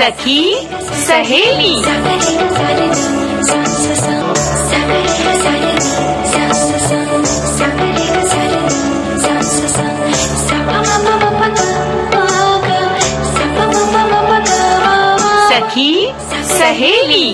सखी सहेली। सखी सहेली।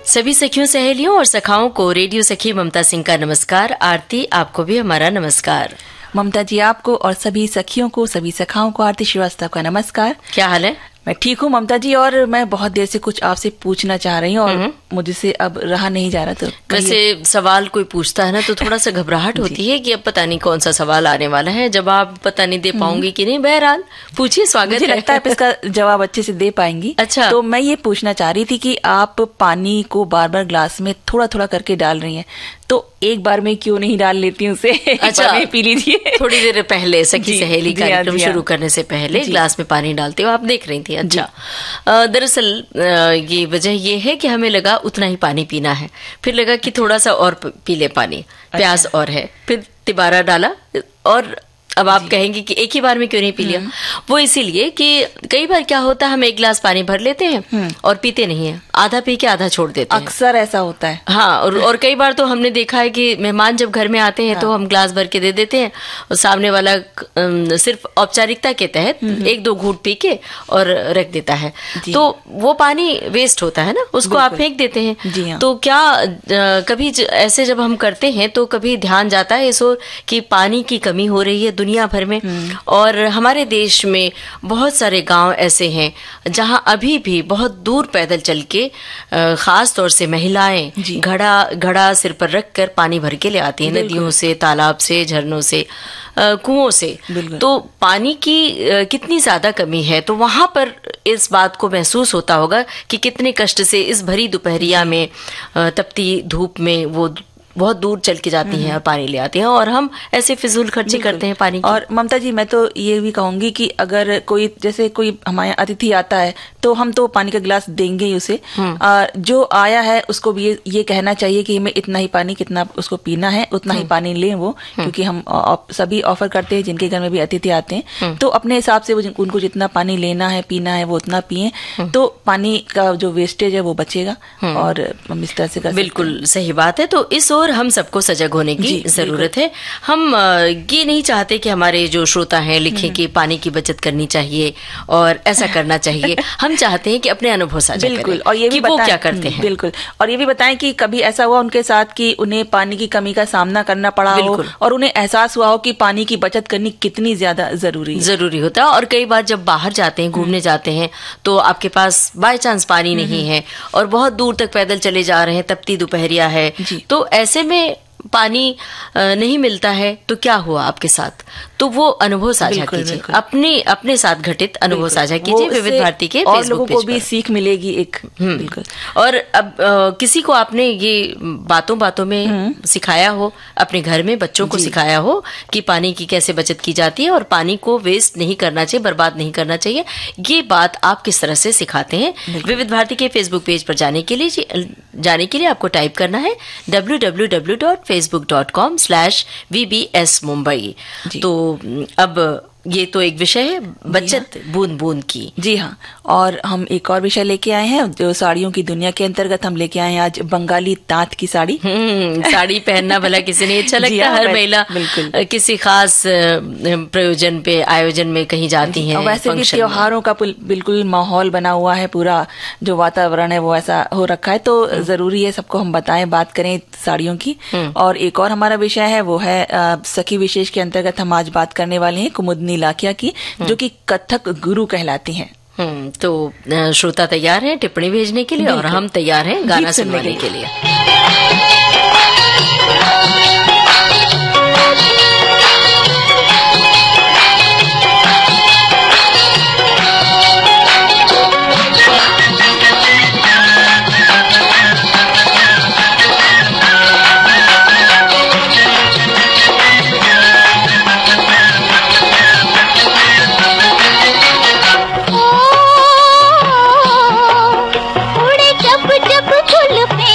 सभी सखियों सहेलियों और सखाओं को रेडियो सखी ममता सिंह का नमस्कार। आरती, आपको भी हमारा नमस्कार। ममता जी, आपको और सभी सखियों को, सभी सखाओं को आरती श्रीवास्तव का नमस्कार। क्या हाल है? मैं ठीक हूँ ममता जी, और मैं बहुत देर से कुछ आपसे पूछना चाह रही हूँ और मुझसे अब रहा नहीं जा रहा। तो वैसे सवाल कोई पूछता है ना तो थोड़ा सा घबराहट होती है कि अब पता नहीं कौन सा सवाल आने वाला है, जवाब पता नहीं दे पाऊंगी कि नहीं। बहरहाल पूछिए, स्वागत है। मुझे लगता है आप इसका जवाब अच्छे से दे पाएंगी। अच्छा, तो मैं ये पूछना चाह रही थी कि आप पानी को बार बार ग्लास में थोड़ा थोड़ा करके डाल रही हैं, तो एक बार में क्यों नहीं डाल लेती उसे? अच्छा, में पी लीजिए। थोड़ी देर पहले सखी सहेली कार्यक्रम शुरू करने से पहले ग्लास में पानी डालते हो, आप देख रही थी। अच्छा, दरअसल ये वजह ये है कि हमें लगा उतना ही पानी पीना है, फिर लगा कि थोड़ा सा और पी ले पानी, प्यास और है, फिर तिबारा डाला। और अब आप कहेंगे कि एक ही बार में क्यों नहीं पी लिया? वो इसीलिए कि कई बार क्या होता है, हम एक गिलास पानी भर लेते हैं और पीते नहीं है, आधा पी के आधा छोड़ देते हैं। अक्सर ऐसा होता है। हाँ, और कई बार तो हमने देखा है कि मेहमान जब घर में आते हैं तो हम ग्लास भर के दे देते हैं और सामने वाला सिर्फ औपचारिकता के तहत एक दो घूंट पी के और रख देता है, तो वो पानी वेस्ट होता है ना, उसको आप फेंक देते हैं। तो क्या कभी ऐसे जब हम करते हैं तो कभी ध्यान जाता है इस ओर कि पानी की कमी हो रही है दुनिया भर में, और हमारे देश में बहुत सारे गांव ऐसे हैं जहां अभी भी बहुत दूर पैदल चल के खास तौर से महिलाएं घड़ा सिर पर रख कर पानी भर के ले आती हैं, नदियों से, तालाब से, झरनों से, कुओं से। तो पानी की कितनी ज्यादा कमी है, तो वहां पर इस बात को महसूस होता होगा कि कितने कष्ट से इस भरी दोपहरिया में, तपती धूप में वो बहुत दूर चल के जाती हैं और पानी ले आती हैं, और हम ऐसे फिजूल खर्चे करते हैं पानी की। और ममता जी, मैं तो ये भी कहूंगी कि अगर कोई, जैसे कोई हमारे अतिथि आता है तो हम तो पानी का गिलास देंगे ही उसे। जो आया है उसको भी ये कहना चाहिए कि हमें इतना ही पानी, कितना उसको पीना है उतना ही पानी लें वो, क्योंकि हम सभी ऑफर करते हैं जिनके घर में भी अतिथि आते हैं, तो अपने हिसाब से उनको जितना पानी लेना है, पीना है, वो उतना पिए, तो पानी का जो वेस्टेज है वो बचेगा। और हम इस तरह से बिल्कुल सही बात है। तो इस ओर हम सबको सजग होने की जरूरत है। हम ये नहीं चाहते कि हमारे जो श्रोता हैं लिखें कि पानी की बचत करनी चाहिए और ऐसा करना चाहिए। हम चाहते हैं कि अपने अनुभव साझा करें, और ये भी वो क्या करते हैं। बिल्कुल, और ये भी बताएं कि कभी ऐसा हुआ उनके साथ कि उन्हें पानी की कमी का सामना करना पड़ा हो और उन्हें एहसास हुआ हो कि पानी की बचत करनी कितनी ज्यादा जरूरी होता है। और कई बार जब बाहर जाते हैं, घूमने जाते हैं, तो आपके पास बाय चांस पानी नहीं है और बहुत दूर तक पैदल चले जा रहे हैं, तपती दोपहरिया है, तो ऐसे में पानी नहीं मिलता है, तो क्या हुआ आपके साथ? तो वो अनुभव साझा कीजिए, अपने साथ घटित अनुभव साझा कीजिए विविध भारती के फेसबुक लोगों को भी सीख मिलेगी एक। बिल्कुल। और अब किसी को आपने ये बातों में सिखाया हो, अपने घर में बच्चों को सिखाया हो कि पानी की कैसे बचत की जाती है और पानी को वेस्ट नहीं करना चाहिए, बर्बाद नहीं करना चाहिए, ये बात आप किस तरह से सिखाते हैं? विविध भारती के फेसबुक पेज पर जाने के लिए आपको टाइप करना है www.facebook.com/VBS Mumbai। तो अब ये तो एक विषय है, बचत बूंद बूंद की। जी हाँ, और हम एक और विषय लेके आए हैं जो साड़ियों की दुनिया के अंतर्गत हम लेके आए हैं आज बंगाली तांत की साड़ी। साड़ी पहनना भला किसी नहीं अच्छा लगता, हर महिला किसी खास प्रयोजन पे, आयोजन में कहीं जाती है। वैसे भी त्योहारों का बिल्कुल माहौल बना हुआ है, पूरा जो वातावरण है वो ऐसा हो रखा है, तो जरूरी है सबको हम बताएं, बात करें साड़ियों की। और एक और हमारा विषय है वो है सखी विशेष के अंतर्गत हम आज बात करने वाले हैं कुमुदनी लाखिया की, जो कि कथक गुरु कहलाती हैं। तो श्रोता तैयार हैं टिप्पणी भेजने के लिए और हम तैयार हैं गाना सुनने के लिए। जब जब फूल पे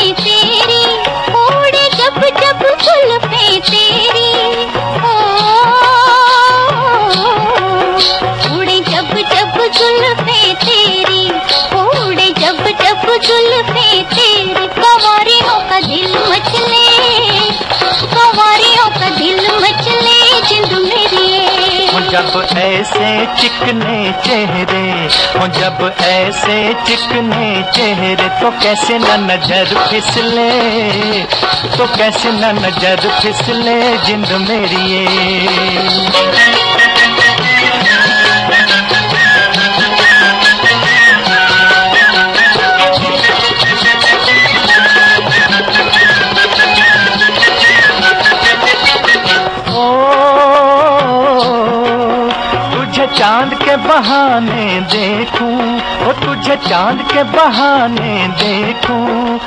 ऐसे चिकने चेहरे हो, जब ऐसे चिकने चेहरे तो कैसे न नजर फिसले, तो कैसे न नजर फिसले जिंद मेरी ये। चांद के बहाने देखूं, ओ तुझे चांद के बहाने देखूं,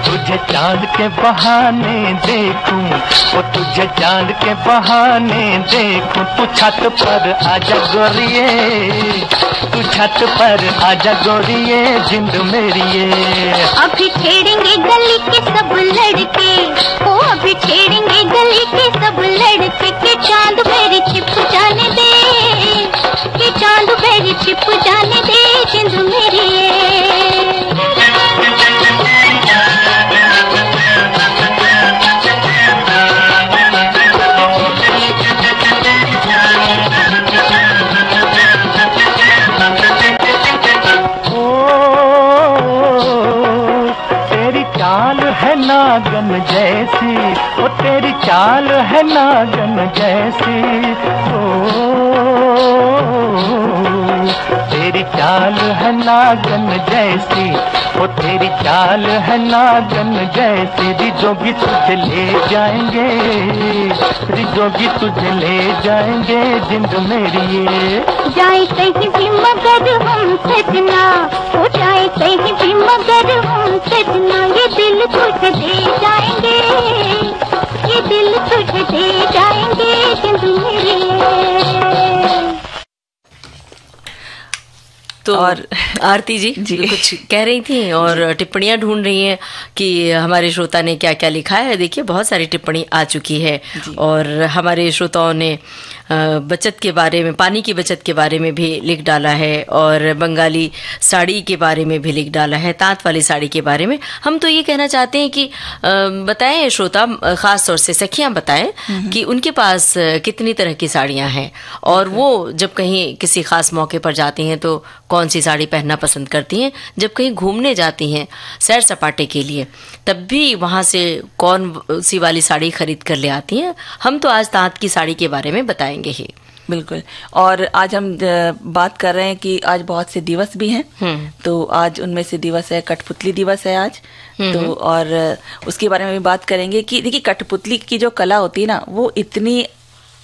तुझे चांद के बहाने देखूं, ओ तुझे चांद के बहाने देखूं। तू छत पर आजा गोरिये, तू छत पर आजा गोरिये जिंद मेरी ये। अभी छेड़ेंगे गली के सब लड़के, ओ अभी छेड़ेंगे गली के सब लड़के, कि चांद मेरी छिप जाने दे, कि चांद मेरी छिप जाने दे जिंद मेरी ये। नागन जैसी, ओ तेरी चाल है नागन जैसी, ओ तेरी चाल है नागन जैसी, ओ तेरी चाल है नागन जैसी। रिजोगी तुझे ले जाएंगे, रिजोगी तुझे ले जाएंगे जिंद मेरी ये। जाए कहीं भी मगर हम सजना, हो जाए कहीं भी मगर हम सजना, ये दिल तुझे दे जाएंगे, ये दिल तुझे दे जाएंगे जिंद मेरी ये। तो और आरती जी कुछ कह रही थी और टिप्पणियां ढूंढ रही हैं कि हमारे श्रोता ने क्या क्या लिखा है। देखिए बहुत सारी टिप्पणी आ चुकी है और हमारे श्रोताओं ने बचत के बारे में, पानी की बचत के बारे में भी लिख डाला है और बंगाली साड़ी के बारे में भी लिख डाला है, तांत वाली साड़ी के बारे में। हम तो ये कहना चाहते हैं कि बताएं श्रोता, खास तौर से सखियां बताएं कि उनके पास कितनी तरह की साड़ियां हैं और वो जब कहीं किसी खास मौके पर जाती हैं तो कौन सी साड़ी पहनना पसंद करती हैं, जब कहीं घूमने जाती हैं सैर सपाटे के लिए तब भी वहाँ से कौन सी वाली साड़ी खरीद कर ले आती हैं। हम तो आज तांत की साड़ी के बारे में बताएंगे ही। बिल्कुल। और आज हम बात कर रहे हैं कि आज बहुत से दिवस भी हैं, तो आज उनमें से दिवस है कठपुतली दिवस है आज, तो और उसके बारे में भी बात करेंगे कि देखिए कठपुतली की जो कला होती है ना, वो इतनी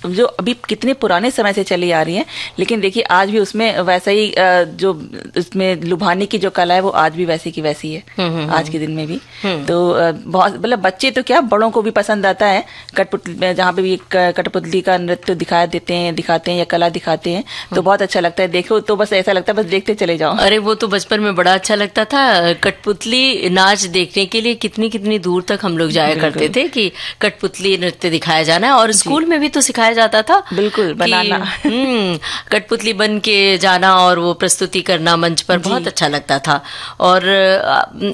जो अभी कितने पुराने समय से चली आ रही है, लेकिन देखिए आज भी उसमें वैसा ही जो उसमें लुभाने की जो कला है वो आज भी वैसी की वैसी है आज के दिन में भी। तो बहुत मतलब बच्चे तो क्या बड़ों को भी पसंद आता है कठपुतली, जहाँ पे भी कठपुतली का नृत्य दिखाते हैं या कला दिखाते हैं तो बहुत अच्छा लगता है। देखो तो बस ऐसा लगता है बस देखते चले जाओ। अरे वो तो बचपन में बड़ा अच्छा लगता था, कठपुतली नाच देखने के लिए कितनी कितनी दूर तक हम लोग जाया करते थे कि कठपुतली नृत्य दिखाया जाना है और स्कूल में भी तो सिखाया जाता था। बिल्कुल बनाना कठपुतली बन के जाना और वो प्रस्तुति करना मंच पर बहुत अच्छा लगता था। और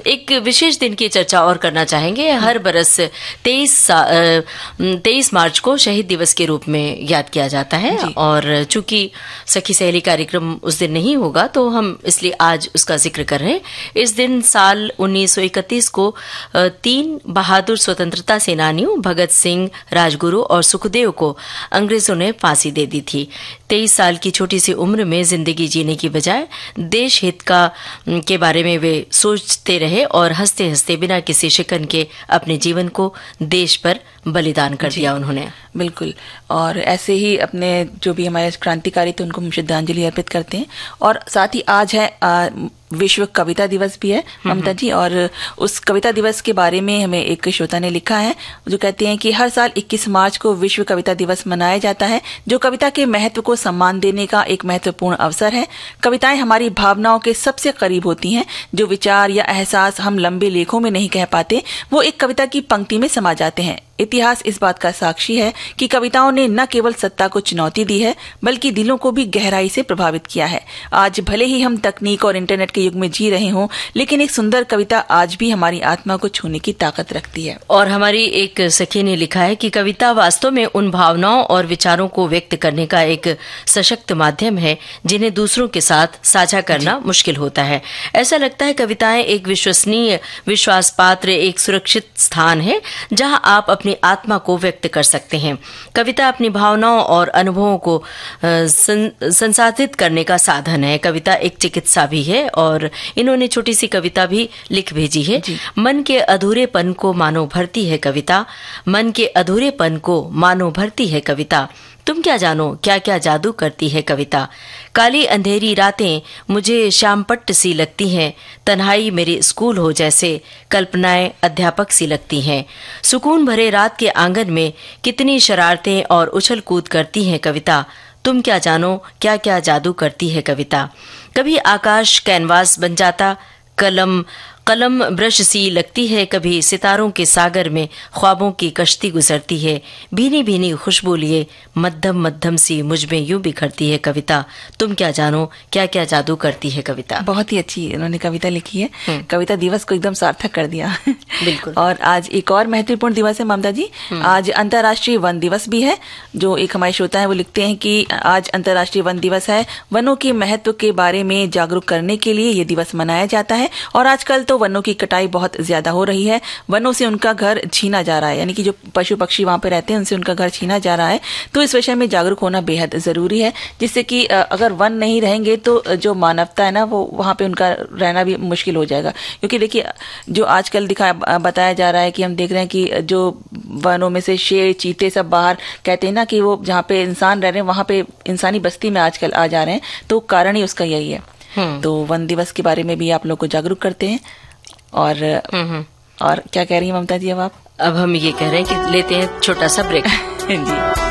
एक विशेष दिन की चर्चा और करना चाहेंगे। हर बरस 23 मार्च को शहीद दिवस के रूप में याद किया जाता है और चूंकि सखी सहेली कार्यक्रम उस दिन नहीं होगा तो हम इसलिए आज उसका जिक्र कर रहे हैं। इस दिन साल 1931 को 3 बहादुर स्वतंत्रता सेनानियों भगत सिंह, राजगुरु और सुखदेव को अंग्रेजों ने फांसी दे दी थी। 23 साल की छोटी सी उम्र में जिंदगी जीने की बजाय देश हित के बारे में वे सोचते रहे और हंसते हंसते बिना किसी शिकन के अपने जीवन को देश पर बलिदान कर दिया उन्होंने। बिल्कुल। और ऐसे ही अपने जो भी हमारे क्रांतिकारी थे उनको हम श्रद्धांजलि अर्पित करते हैं। और साथ ही आज है विश्व कविता दिवस भी है ममता जी, और उस कविता दिवस के बारे में हमें एक श्रोता ने लिखा है जो कहते हैं कि हर साल 21 मार्च को विश्व कविता दिवस मनाया जाता है जो कविता के महत्व को सम्मान देने का एक महत्वपूर्ण अवसर है। कविताएं हमारी भावनाओं के सबसे करीब होती हैं। जो विचार या एहसास हम लंबे लेखों में नहीं कह पाते वो एक कविता की पंक्ति में समा जाते हैं। इतिहास इस बात का साक्षी है कि कविताओं ने न केवल सत्ता को चुनौती दी है बल्कि दिलों को भी गहराई से प्रभावित किया है। आज भले ही हम तकनीक और इंटरनेट के युग में जी रहे हों, लेकिन एक सुंदर कविता आज भी हमारी आत्मा को छूने की ताकत रखती है। और हमारी एक सखी ने लिखा है कि कविता वास्तव में उन भावनाओं और विचारों को व्यक्त करने का एक सशक्त माध्यम है जिन्हें दूसरों के साथ साझा करना मुश्किल होता है। ऐसा लगता है कविताएं एक विश्वसनीय, विश्वास पात्र, एक सुरक्षित स्थान है जहां आप अपनी आत्मा को व्यक्त कर सकते हैं। कविता अपनी भावनाओं और अनुभवों को संसाधित करने का साधन है। कविता एक चिकित्सा भी है और इन्होंने छोटी सी कविता भी लिख भेजी है। मन के अधूरेपन को मानो भरती है कविता, मन के अधूरेपन को मानो भरती है कविता। तुम क्या जानो क्या क्या जादू करती है कविता। काली अंधेरी रातें मुझे शामपट्ट सी लगती हैं, तन्हाई मेरे स्कूल हो जैसे, कल्पनाएं अध्यापक सी लगती हैं। सुकून भरे रात के आंगन में कितनी शरारतें और उछल कूद करती हैं कविता। तुम क्या जानो क्या क्या जादू करती है कविता। कभी आकाश कैनवास बन जाता, कलम ब्रश सी लगती है, कभी सितारों के सागर में ख्वाबों की कश्ती गुजरती है। भीनी भीनी खुशबू लिए मध्यम मध्यम सी मुझ में यूं बिखरती है कविता। तुम क्या जानो क्या क्या जादू करती है कविता। बहुत ही अच्छी उन्होंने कविता लिखी है। कविता दिवस को एकदम सार्थक कर दिया। बिल्कुल। और आज एक और महत्वपूर्ण दिवस है ममता जी, आज अंतर्राष्ट्रीय वन दिवस भी है। जो एक हमारे श्रोता है वो लिखते हैं कि आज अंतर्राष्ट्रीय वन दिवस है। वनों के महत्व के बारे में जागरूक करने के लिए ये दिवस मनाया जाता है। और आजकल तो वनों की कटाई बहुत ज्यादा हो रही है, वनों से उनका घर छीना जा रहा है, यानी कि जो पशु पक्षी वहां पे रहते हैं उनसे उनका घर छीना जा रहा है। तो इस विषय में जागरूक होना बेहद जरूरी है, जिससे कि अगर वन नहीं रहेंगे तो जो मानवता है ना वो वहां पे उनका रहना भी मुश्किल हो जाएगा। क्योंकि देखिए जो आजकल बताया जा रहा है कि हम देख रहे हैं कि जो वनों में से शेर, चीते सब बाहर कहते हैं ना कि वो जहाँ पे इंसान रह रहे हैं वहां पे इंसानी बस्ती में आजकल आ जा रहे हैं, तो कारण ही उसका यही है। तो वन दिवस के बारे में भी आप लोग को जागरूक करते हैं। और क्या कह रही हैं ममता जी अब हम ये कह रहे हैं कि लेते हैं छोटा सा ब्रेक। जी।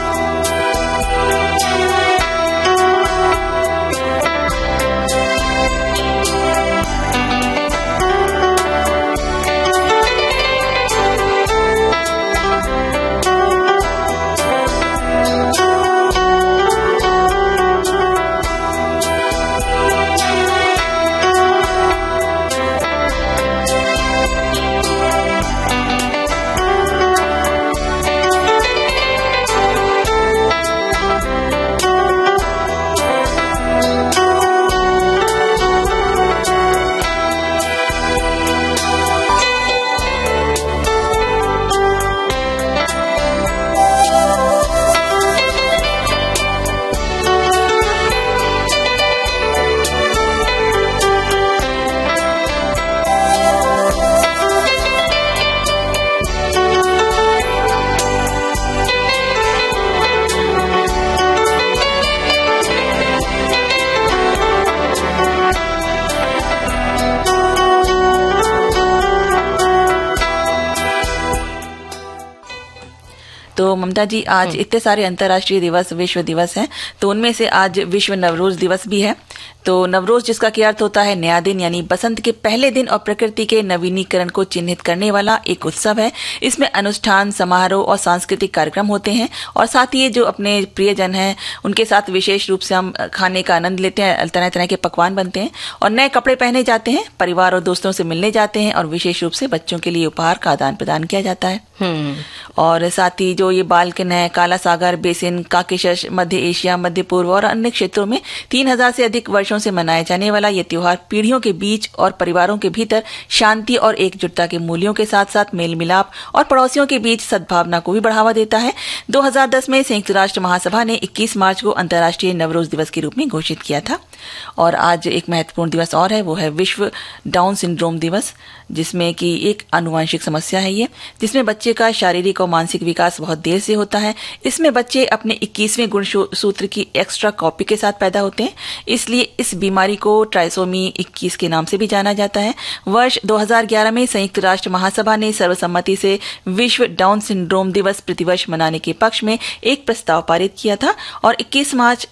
तो ममता जी आज इतने सारे अंतर्राष्ट्रीय दिवस, विश्व दिवस हैं, तो उनमें से आज विश्व नवरोज दिवस भी है। तो नवरोज जिसका की अर्थ होता है नया दिन, यानी बसंत के पहले दिन और प्रकृति के नवीनीकरण को चिन्हित करने वाला एक उत्सव है। इसमें अनुष्ठान, समारोह और सांस्कृतिक कार्यक्रम होते हैं और साथ ही जो अपने प्रियजन हैं उनके साथ विशेष रूप से हम खाने का आनंद लेते हैं। तरह तरह के पकवान बनते हैं और नए कपड़े पहने जाते हैं, परिवार और दोस्तों से मिलने जाते हैं और विशेष रूप से बच्चों के लिए उपहार का आदान प्रदान किया जाता है। और साथ ही जो ये बाल्कन है, काला सागर बेसिन, काकेशस, मध्य एशिया, मध्य पूर्व और अन्य क्षेत्रों में 3000 से अधिक वर्षों से मनाए जाने वाला ये त्योहार पीढ़ियों के बीच और परिवारों के भीतर शांति और एकजुटता के मूल्यों के साथ साथ मेल मिलाप और पड़ोसियों के बीच सद्भावना को भी बढ़ावा देता है। 2010 में संयुक्त राष्ट्र महासभा ने 21 मार्च को अंतर्राष्ट्रीय नवरोज दिवस के रूप में घोषित किया था। और आज एक महत्वपूर्ण दिवस और है, वो है विश्व डाउन सिंड्रोम दिवस, जिसमें कि एक आनुवांशिक समस्या है ये, जिसमें बच्चे का शारीरिक और मानसिक विकास बहुत देर से होता है। इसमें बच्चे अपने 21वें गुणसूत्र की एक्स्ट्रा कॉपी के साथ पैदा होते हैं, इसलिए इस बीमारी को ट्राइसोमी 21 के नाम से भी जाना जाता है। वर्ष 2011 में संयुक्त राष्ट्र महासभा ने सर्वसम्मति से विश्व डाउन सिंड्रोम दिवस प्रतिवर्ष मनाने के पक्ष में एक प्रस्ताव पारित किया था और 21 मार्च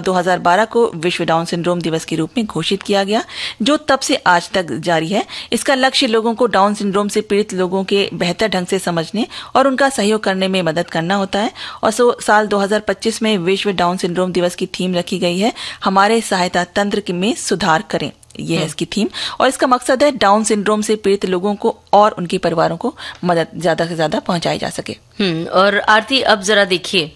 2012 को विश्व डाउन सिंड्रोम दिवस के रूप में घोषित किया गया, जो तब से आज तक जारी है। इसका लक्ष्य लोगों को डाउन सिंड्रोम से पीड़ित लोगों के बेहतर ढंग से समझने और उनका सहयोग करने में मदद करना होता है। और साल 2025 में विश्व डाउन सिंड्रोम दिवस की थीम रखी गई है, हमारे सहायता तंत्र में सुधार करें। ये है इसकी थीम और इसका मकसद है डाउन सिंड्रोम से पीड़ित लोगों को और उनके परिवारों को मदद ज्यादा से ज्यादा पहुंचाई जा सके। और आरती, अब जरा देखिए,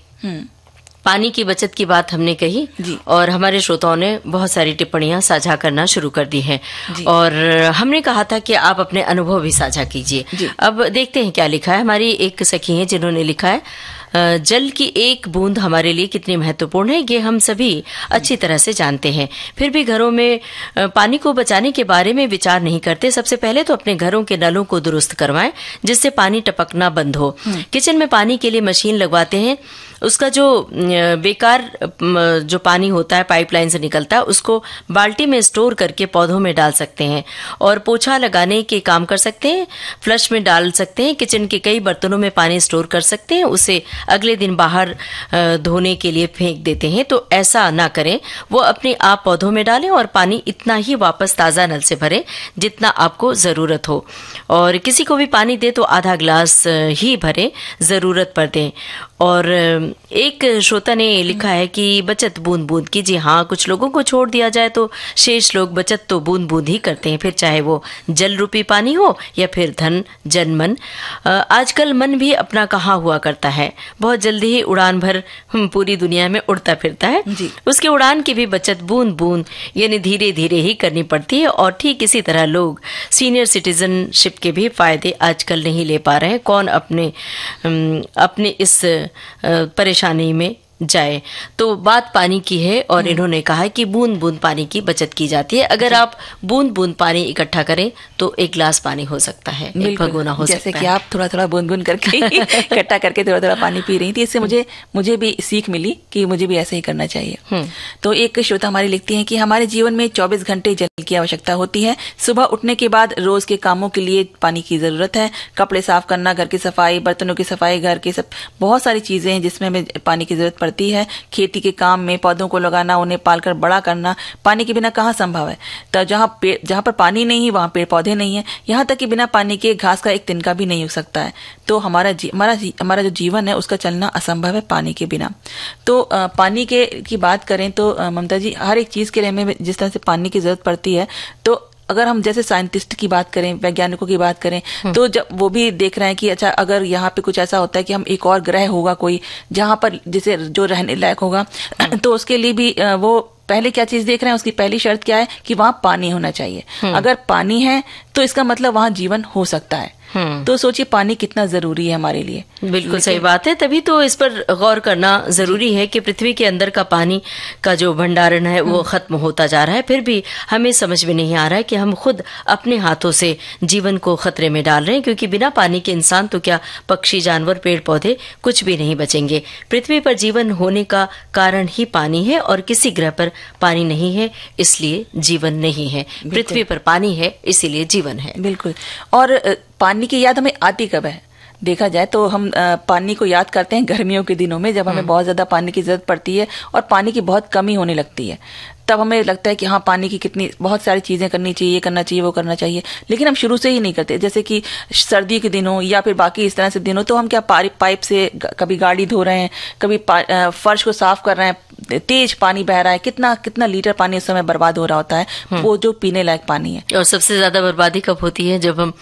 पानी की बचत की बात हमने कही और हमारे श्रोताओं ने बहुत सारी टिप्पणियां साझा करना शुरू कर दी हैं और हमने कहा था कि आप अपने अनुभव भी साझा कीजिए। अब देखते हैं क्या लिखा है। हमारी एक सखी है जिन्होंने लिखा है, जल की एक बूंद हमारे लिए कितनी महत्वपूर्ण है ये हम सभी अच्छी तरह से जानते हैं, फिर भी घरों में पानी को बचाने के बारे में विचार नहीं करते। सबसे पहले तो अपने घरों के नलों को दुरुस्त करवाएं जिससे पानी टपकना बंद हो। किचन में पानी के लिए मशीन लगवाते हैं, उसका जो बेकार जो पानी होता है पाइपलाइन से निकलता है उसको बाल्टी में स्टोर करके पौधों में डाल सकते हैं और पोछा लगाने के काम कर सकते हैं, फ्लश में डाल सकते हैं। किचन के कई बर्तनों में पानी स्टोर कर सकते हैं, उसे अगले दिन बाहर धोने के लिए फेंक देते हैं, तो ऐसा ना करें। वो अपने आप पौधों में डालें और पानी इतना ही वापस ताज़ा नल से भरें जितना आपको ज़रूरत हो, और किसी को भी पानी दे तो आधा ग्लास ही भरें, ज़रूरत पर दें। और एक श्रोता ने लिखा है कि बचत बूंद बूंद की। जी हाँ, कुछ लोगों को छोड़ दिया जाए तो शेष लोग बचत तो बूंद बूंद ही करते हैं, फिर चाहे वो जल रूपी पानी हो या फिर धन जन मन। आजकल मन भी अपना कहा हुआ करता है, बहुत जल्दी ही उड़ान भर पूरी दुनिया में उड़ता फिरता है। उसके उड़ान की भी बचत बूंद बूंद यानी धीरे धीरे ही करनी पड़ती है। और ठीक इसी तरह लोग सीनियर सिटीजनशिप के भी फायदे आजकल नहीं ले पा रहे हैं। कौन अपने इस परेशानी में जाए। तो बात पानी की है और इन्होंने कहा कि बूंद बूंद पानी की बचत की जाती है। अगर आप बूंद बूंद पानी इकट्ठा करें तो एक गिलास पानी हो सकता है, एक भगोना हो सकता है। जैसे कि आप थोड़ा थोड़ा बूंद बूंद करके इकट्ठा करके थोड़ा थोड़ा पानी पी रही थी, इससे मुझे भी सीख मिली कि मुझे भी ऐसा ही करना चाहिए। तो एक श्रोता हमारी लिखती है कि हमारे जीवन में 24 घंटे जल की आवश्यकता होती है। सुबह उठने के बाद रोज के कामों के लिए पानी की जरूरत है। कपड़े साफ करना, घर की सफाई, बर्तनों की सफाई, घर के सब बहुत सारी चीजें हैं जिसमें हमें पानी की जरूरत पड़ती है। खेती के काम में पौधों को लगाना, उन्हें पालकर बड़ा करना, पानी के बिना कहाँ संभव है। तो जहाँ पर पानी नहीं है वहां पेड़ पौधे नहीं है, यहाँ तक कि बिना पानी के घास का एक तिनका भी नहीं उग सकता है। तो हमारा जो जीवन है उसका चलना असंभव है पानी के बिना। तो पानी की बात करें तो ममता जी, हर एक चीज के लिए हमें जिस तरह से पानी की जरूरत पड़ती है, तो अगर हम जैसे साइंटिस्ट की बात करें, वैज्ञानिकों की बात करें, तो जब वो भी देख रहे हैं कि अच्छा अगर यहाँ पे कुछ ऐसा होता है कि हम एक और ग्रह होगा कोई जहाँ पर जैसे जो रहने लायक होगा, तो उसके लिए भी वो पहले क्या चीज देख रहे हैं, उसकी पहली शर्त क्या है कि वहां पानी होना चाहिए। अगर पानी है तो इसका मतलब वहां जीवन हो सकता है। तो सोचिए पानी कितना जरूरी है हमारे लिए। बिल्कुल सही बात है, तभी तो इस पर गौर करना जरूरी है कि पृथ्वी के अंदर का पानी का जो भंडारण है वो खत्म होता जा रहा है। फिर भी हमें समझ में नहीं आ रहा है कि हम खुद अपने हाथों से जीवन को खतरे में डाल रहे हैं, क्योंकि बिना पानी के इंसान तो क्या, पक्षी, जानवर, पेड़ पौधे कुछ भी नहीं बचेंगे। पृथ्वी पर जीवन होने का कारण ही पानी है और किसी ग्रह पर पानी नहीं है इसलिए जीवन नहीं है। पृथ्वी पर पानी है इसीलिए जीवन है। बिल्कुल। और पानी की याद हमें आती कब है? देखा जाए तो हम पानी को याद करते हैं गर्मियों के दिनों में, जब हमें बहुत ज्यादा पानी की जरूरत पड़ती है और पानी की बहुत कमी होने लगती है। तब हमें लगता है कि हाँ पानी की कितनी बहुत सारी चीजें करनी चाहिए, ये करना चाहिए, वो करना चाहिए, लेकिन हम शुरू से ही नहीं करते। जैसे कि सर्दी के दिनों या फिर बाकी इस तरह से दिनों, तो हम क्या पाइप से कभी गाड़ी धो रहे हैं, कभी फर्श को साफ कर रहे हैं, तेज पानी बह रहा है, कितना लीटर पानी उस समय बर्बाद हो रहा होता है, वो जो पीने लायक पानी है। और सबसे ज्यादा बर्बादी कब होती है? जब हम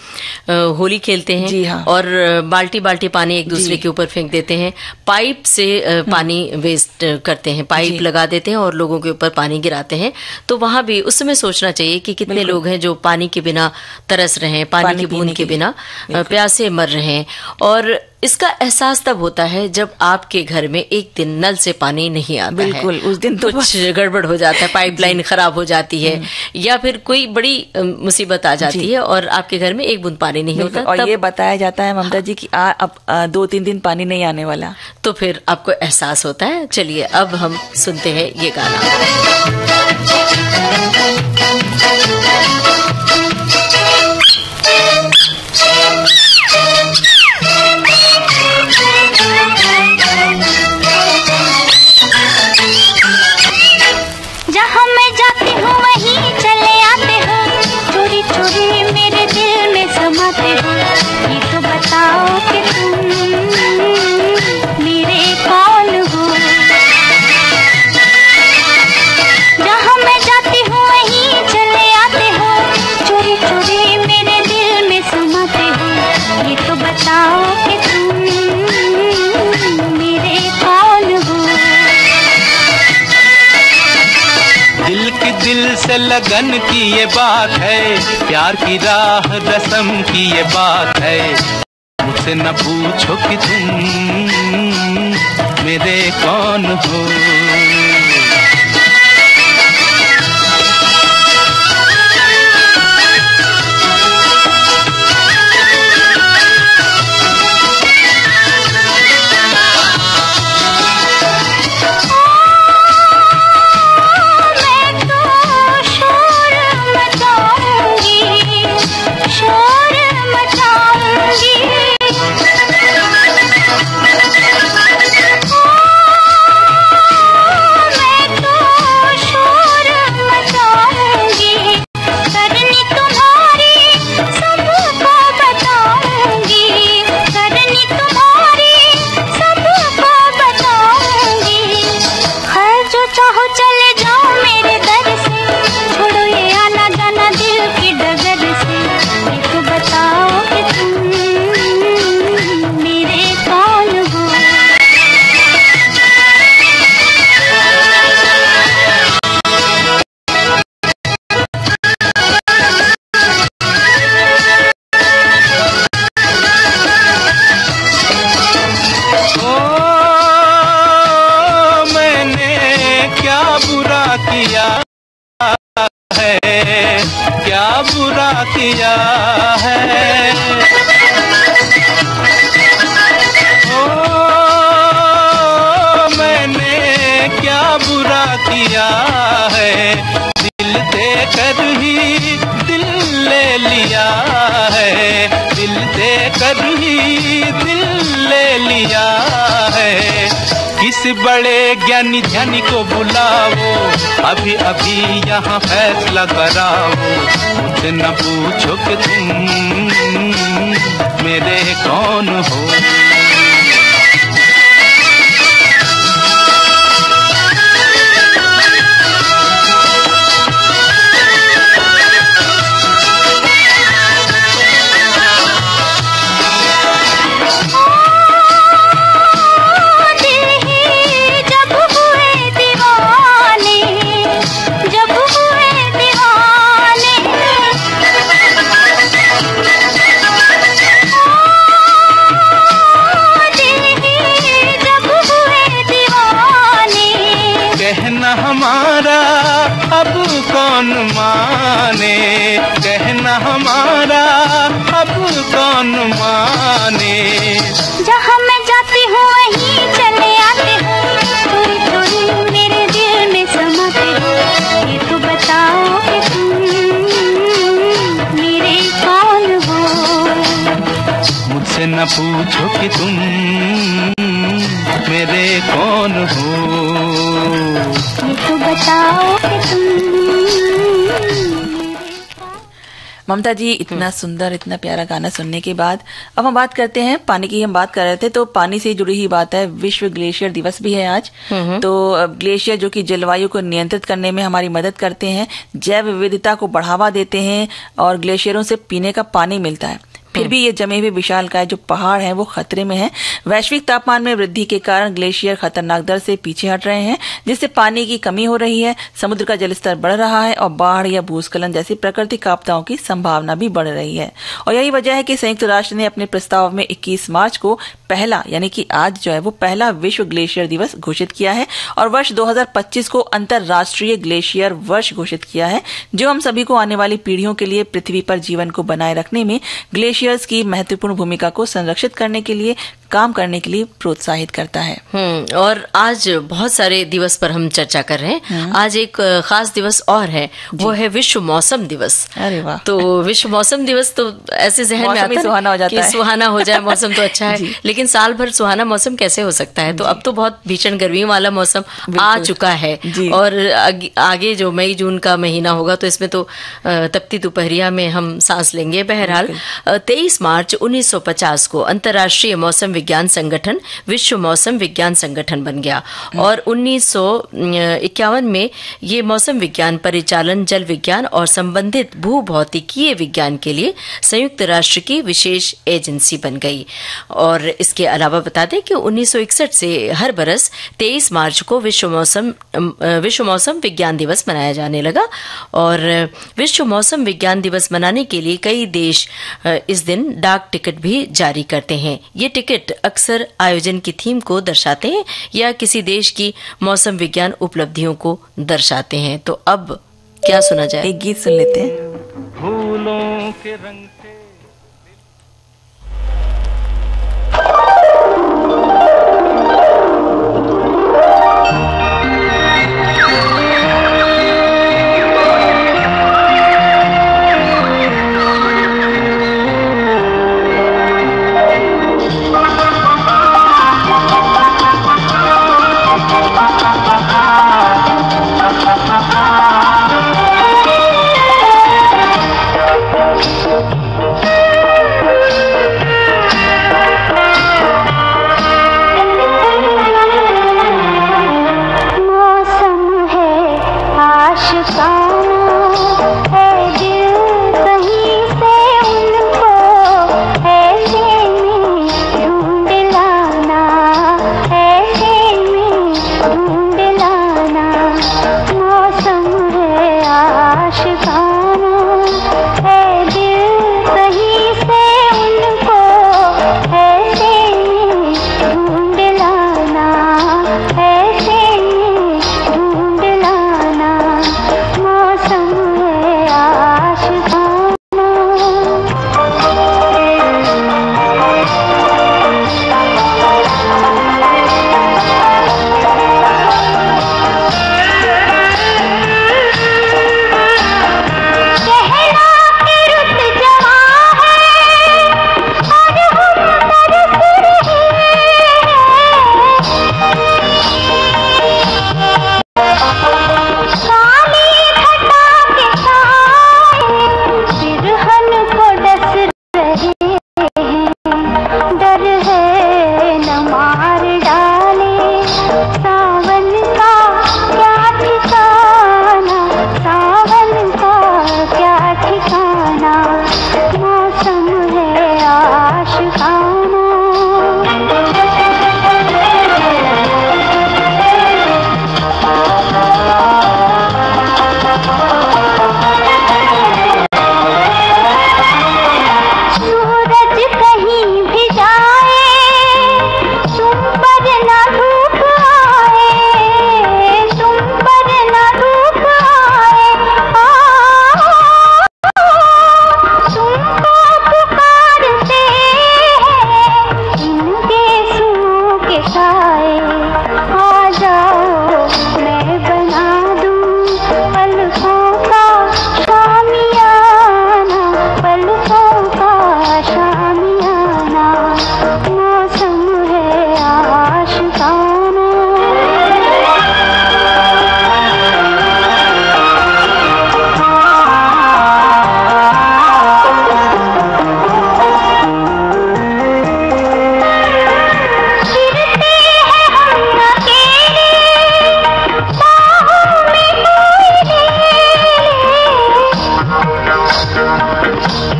होली खेलते हैं। जी हाँ। और बाल्टी बाल्टी पानी एक दूसरे के ऊपर फेंक देते हैं, पाइप से पानी वेस्ट करते हैं, पाइप लगा देते हैं और लोगों के ऊपर पानी गिराते हैं। तो वहां भी उस समय सोचना चाहिए कि कितने लोग हैं जो पानी के बिना तरस रहे हैं, पानी की बूंद के बिना प्यासे मर रहे हैं। और इसका एहसास तब होता है जब आपके घर में एक दिन नल से पानी नहीं आता है। बिल्कुल, उस दिन तो कुछ गड़बड़ हो जाता है, पाइपलाइन खराब हो जाती है या फिर कोई बड़ी मुसीबत आ जाती है और आपके घर में एक बूंद पानी नहीं होता। और ये बताया जाता है ममता जी कि अब 2-3 दिन पानी नहीं आने वाला, तो फिर आपको एहसास होता है। चलिए अब हम सुनते हैं ये गाना। जहाँ मैं जाती हूँ वहीं चले आते हो, चोरी चोरी मेरे दिल में समाते हो। ये तो बताओ कि तुम मेरे कौन हो। जहाँ मैं जाती हूँ वहीं चले आते हो, चोरी चोरी मेरे दिल में समाते हो। ये तो बताओ कि तुम मेरे कौन हो। दिल की दिल से लगन की ये बात है, प्यार की राह रस्म की ये बात है। मुझसे न पूछो कि तुम मेरे कौन हो। क्या बुरा किया है, ओ मैंने क्या बुरा किया है। दिल देकर ही दिल ले लिया है, दिल देकर ही दिल ले लिया है। किस बड़े ज्ञानी ध्यानी को बुलाओ, अभी अभी यहाँ फैसला कराओ। मुझसे न पूछो कि तुम मेरे कौन हो। हमारा अब कौन माने, कहना हमारा अब कौन माने। जहाँ मैं जाती हूँ वहीं चले आते हो, चोरी चोरी मेरे दिल में समाते हो। ये तो बताओ कि तुम मेरे कौन हो। मुझसे न पूछो कि तुम मेरे कौन हो। ये तो बताओ कि तुम। ममता जी, इतना सुंदर इतना प्यारा गाना सुनने के बाद अब हम बात करते हैं पानी की। हम बात कर रहे थे तो पानी से जुड़ी ही बात है, विश्व ग्लेशियर दिवस भी है आज। तो ग्लेशियर जो कि जलवायु को नियंत्रित करने में हमारी मदद करते हैं, जैव विविधता को बढ़ावा देते हैं और ग्लेशियरों से पीने का पानी मिलता है। फिर भी ये जमे हुए विशालकाय जो पहाड़ हैं वो खतरे में हैं। वैश्विक तापमान में वृद्धि के कारण ग्लेशियर खतरनाक दर से पीछे हट रहे हैं, जिससे पानी की कमी हो रही है, समुद्र का जलस्तर बढ़ रहा है और बाढ़ या भूस्खलन जैसी प्राकृतिक आपदाओं की संभावना भी बढ़ रही है। और यही वजह है कि संयुक्त राष्ट्र ने अपने प्रस्ताव में 21 मार्च को पहला, यानी कि आज जो है वो पहला विश्व ग्लेशियर दिवस घोषित किया है और वर्ष 2025 को अंतर्राष्ट्रीय ग्लेशियर वर्ष घोषित किया है, जो हम सभी को आने वाली पीढ़ियों के लिए पृथ्वी पर जीवन को बनाए रखने में ग्लेशियर्स की महत्वपूर्ण भूमिका को संरक्षित करने के लिए काम करने के लिए प्रोत्साहित करता है। और आज बहुत सारे दिवस पर हम चर्चा कर रहे हैं। आज एक खास दिवस और है, वो है विश्व मौसम दिवस। अरे वाह। तो विश्व मौसम दिवस तो ऐसे जहन में आता है सुहाना हो जाता है, सुहाना हो जाए मौसम तो अच्छा है, लेकिन साल भर सुहाना मौसम कैसे हो सकता है? तो अब तो बहुत भीषण गर्मी वाला मौसम आ चुका है और आगे जो मई जून का महीना होगा तो इसमें तो तपती दोपहरिया में हम सांस लेंगे। बहरहाल 23 मार्च 1950 को अंतर्राष्ट्रीय मौसम विज्ञान संगठन विश्व मौसम विज्ञान संगठन बन गया और 1951 में ये मौसम विज्ञान, परिचालन, जल विज्ञान और संबंधित भूभौतिकीय विज्ञान के लिए संयुक्त राष्ट्र की विशेष एजेंसी बन गई। और इसके अलावा बता दें कि 1961 से हर बरस 23 मार्च को विश्व मौसम विज्ञान दिवस मनाया जाने लगा और विश्व मौसम विज्ञान दिवस मनाने के लिए कई देश इस दिन डाक टिकट भी जारी करते हैं। ये टिकट अक्सर आयोजन की थीम को दर्शाते हैं या किसी देश की मौसम विज्ञान उपलब्धियों को दर्शाते हैं। तो अब क्या सुना जाए? एक गीत सुन लेते हैं। फूलों के रंग से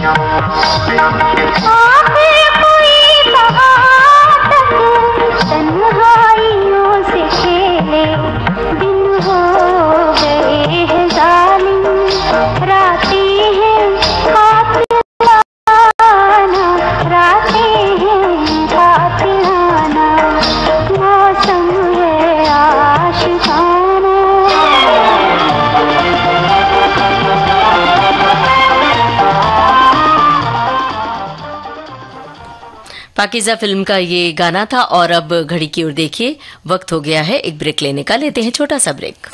आखिर कोई कहाँ तक तन्हाइयों से खेले, दिन हो गए हैं जालिम, रातें हैं कातिलाना, रातें हैं कातिलाना, मौसम है आशिकाना। पाकीज़ा फिल्म का ये गाना था। और अब घड़ी की ओर देखिए, वक्त हो गया है एक ब्रेक लेने का। लेते हैं छोटा सा ब्रेक।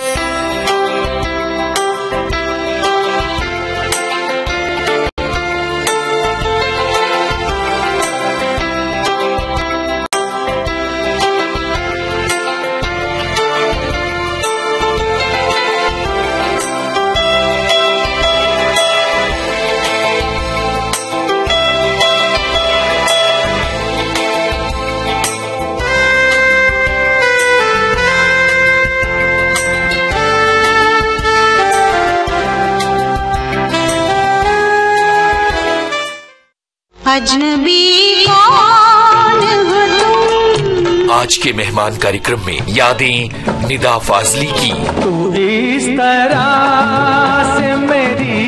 अजनबी कौन हो तुम? आज के मेहमान कार्यक्रम में यादें निदा फाजली की। तू इस तरह से मेरी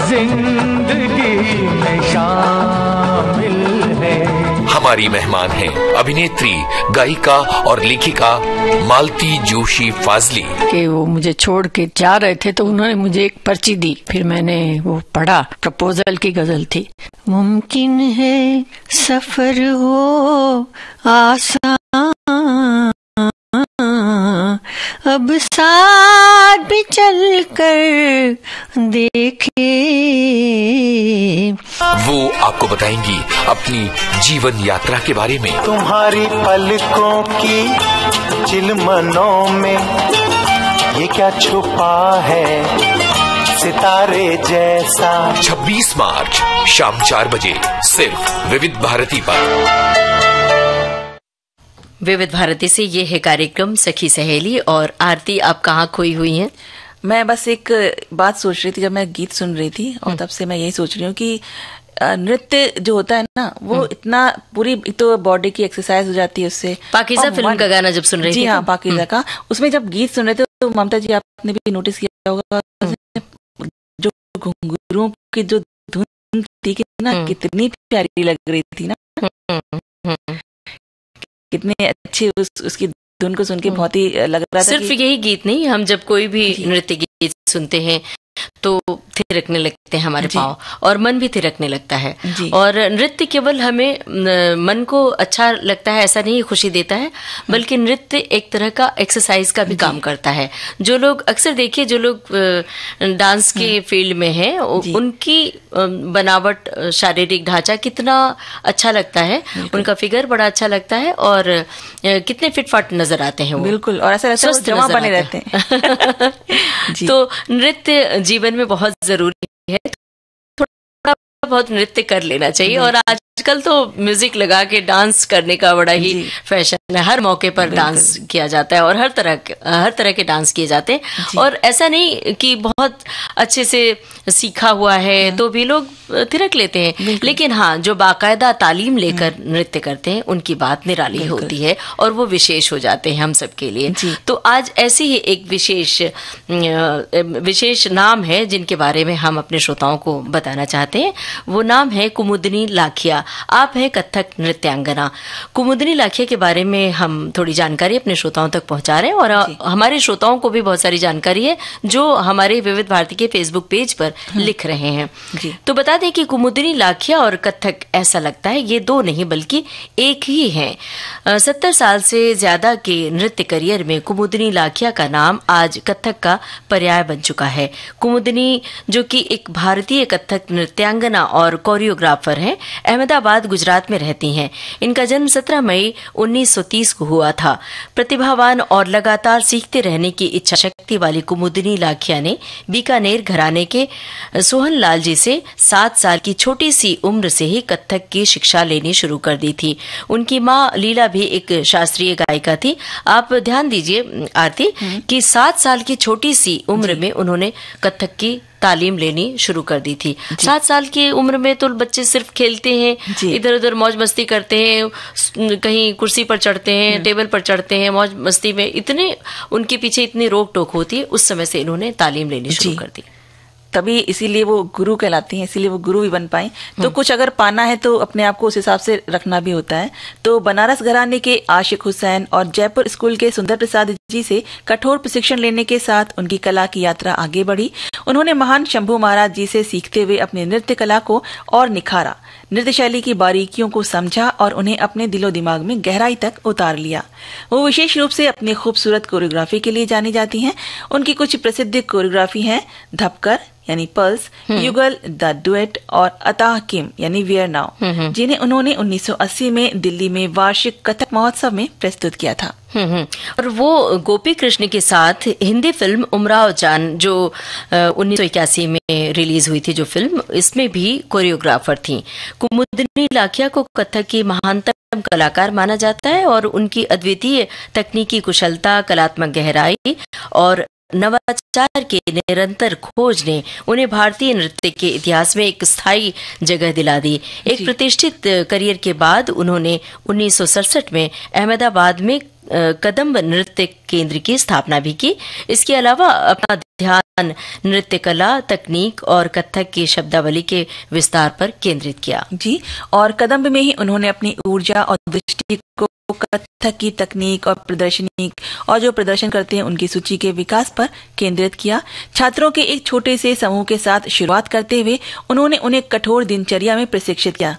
जिंदगी में शामिल है। हमारी मेहमान हैं अभिनेत्री, गायिका और लेखिका मालती जोशी फाजली। कि वो मुझे छोड़ के जा रहे थे तो उन्होंने मुझे एक पर्ची दी, फिर मैंने वो पढ़ा। प्रपोजल की गजल थी। मुमकिन है सफर हो आसान, अब साथ भी चल कर देखे। वो आपको बताएंगी अपनी जीवन यात्रा के बारे में। तुम्हारी पलकों की चिलमनों में ये क्या छुपा है सितारे जैसा। 26 मार्च शाम 4 बजे सिर्फ विविध भारती पर। विविध भारती से ये है कार्यक्रम सखी सहेली। और आरती, आप कहाँ खोई हुई हैं? मैं बस एक बात सोच रही थी जब मैं गीत सुन रही थी, और तब से मैं यही सोच रही हूँ कि नृत्य जो होता है ना, वो इतना पूरी तो बॉडी की एक्सरसाइज हो जाती है उससे। पाकीज़ा फिल्म का गाना जब सुन रही थी, जी हाँ, पाकीज़ा का, उसमें जब गीत सुन रहे थे तो ममता जी आपने भी नोटिस किया होगा, जो घुंघरूओं की जो धुन थी कि ना, कितनी प्यारी लग रही थी ना, कितने अच्छे उसकी धुन को सुन के बहुत ही लग रहा था। सिर्फ यही गीत नहीं, हम जब कोई भी नृत्य गीत सुनते हैं तो थिरकने लगते हैं हमारे पाँव, और मन भी थिरकने लगता है। और नृत्य केवल हमें मन को अच्छा लगता है ऐसा नहीं, खुशी देता है, बल्कि नृत्य एक तरह का एक्सरसाइज का भी काम करता है। जो लोग अक्सर देखिए, जो लोग डांस के फील्ड में हैं, उनकी बनावट, शारीरिक ढांचा कितना अच्छा लगता है, उनका फिगर बड़ा अच्छा लगता है, और कितने फिटफाट नजर आते हैं वो। बिल्कुल, और ऐसा लगता है जमा बने रहते हैं। तो नृत्य जीवन में बहुत जरूरी है, थोड़ा बहुत नृत्य कर लेना चाहिए। और आजकल तो म्यूजिक लगा के डांस करने का बड़ा ही फैशन है, हर मौके पर डांस किया जाता है, और हर तरह के डांस किए जाते हैं। और ऐसा नहीं कि बहुत अच्छे से सीखा हुआ है तो भी लोग थिरक लेते हैं, लेकिन हाँ, जो बाकायदा तालीम लेकर नृत्य करते हैं उनकी बात निराली होती है, और वो विशेष हो जाते हैं हम सबके लिए। तो आज ऐसी ही एक विशेष नाम है जिनके बारे में हम अपने श्रोताओं को बताना चाहते हैं। वो नाम है कुमुदनी लाखिया। आप हैं कथक नृत्यांगना। कुमुदनी लाखिया के बारे में हम थोड़ी जानकारी अपने श्रोताओं तक पहुंचा रहे हैं, और हमारे श्रोताओं को भी बहुत सारी जानकारी है जो हमारे विविध भारती के फेसबुक पेज पर लिख रहे हैं। तो बता दें कि कुमुदनी लाखिया और कथक, ऐसा लगता है ये दो नहीं बल्कि एक ही हैं। 70 साल से ज्यादा के नृत्य करियर में कुमुदनी लाखिया का नाम आज कथक का पर्याय बन चुका है। कुमुदनी, जो कि एक भारतीय कथक नृत्यांगना और कोरियोग्राफर हैं, अहमदाबाद गुजरात में रहती हैं। इनका जन्म 17 मई 1930 को हुआ था। प्रतिभावान और लगातार सीखते रहने की इच्छा शक्ति वाली कुमुदनी लाखिया ने बीकानेर घराने के सोहन लाल जी से 7 साल की छोटी सी उम्र से ही कथक की शिक्षा लेनी शुरू कर दी थी। उनकी माँ लीला भी एक शास्त्रीय गायिका थी। आप ध्यान दीजिए आरती कि 7 साल की छोटी सी उम्र में उन्होंने कथक की तालीम लेनी शुरू कर दी थी। 7 साल की उम्र में तो बच्चे सिर्फ खेलते हैं, इधर उधर मौज मस्ती करते हैं, कहीं कुर्सी पर चढ़ते हैं, टेबल पर चढ़ते हैं, मौज मस्ती में इतने उनके पीछे इतनी रोक टोक होती है। उस समय से इन्होंने तालीम लेनी शुरू कर दी। तभी इसीलिए वो गुरु कहलाती हैं, इसीलिए वो गुरु भी बन पाए। तो कुछ अगर पाना है तो अपने आप को उस हिसाब से रखना भी होता है। तो बनारस घराने के आशिक हुसैन और जयपुर स्कूल के सुंदर प्रसाद जी से कठोर प्रशिक्षण लेने के साथ उनकी कला की यात्रा आगे बढ़ी। उन्होंने महान शंभू महाराज जी से सीखते हुए अपनी नृत्य कला को और निखारा, नृत्य शैली की बारीकियों को समझा और उन्हें अपने दिलो दिमाग में गहराई तक उतार लिया। वो विशेष रूप से अपनी खूबसूरत कोरियोग्राफी के लिए जानी जाती हैं। उनकी कुछ प्रसिद्ध कोरियोग्राफी हैं धपकर यानी पल्स, युगल, द डुएट और अताह किम यानी वियर नाउ, जिन्हें उन्होंने 1980 में दिल्ली में वार्षिक कथक महोत्सव में प्रस्तुत किया था। और वो गोपी कृष्ण के साथ हिंदी फिल्म उमराव जान जो 1981 में रिलीज हुई थी, जो फिल्म, इसमें भी कोरियोग्राफर थी। कुमुदनी लाखिया को कथक की महानतम कलाकार माना जाता है और उनकी अद्वितीय तकनीकी कुशलता, कलात्मक गहराई और नवाचार के निरंतर खोज ने उन्हें भारतीय नृत्य के इतिहास में एक स्थायी जगह दिला दी। एक प्रतिष्ठित करियर के बाद उन्होंने 1967 में अहमदाबाद में कदम्ब नृत्य केंद्र की स्थापना भी की। इसके अलावा अपना ध्यान नृत्य कला, तकनीक और कथक की शब्दावली के विस्तार पर केंद्रित किया। जी, और कदम्ब में ही उन्होंने अपनी ऊर्जा और दृष्टि को कथक की तकनीक और प्रदर्शनी और जो प्रदर्शन करते हैं उनकी सूची के विकास पर केंद्रित किया। छात्रों के एक छोटे से समूह के साथ शुरुआत करते हुए उन्होंने उन्हें कठोर दिनचर्या में प्रशिक्षित किया।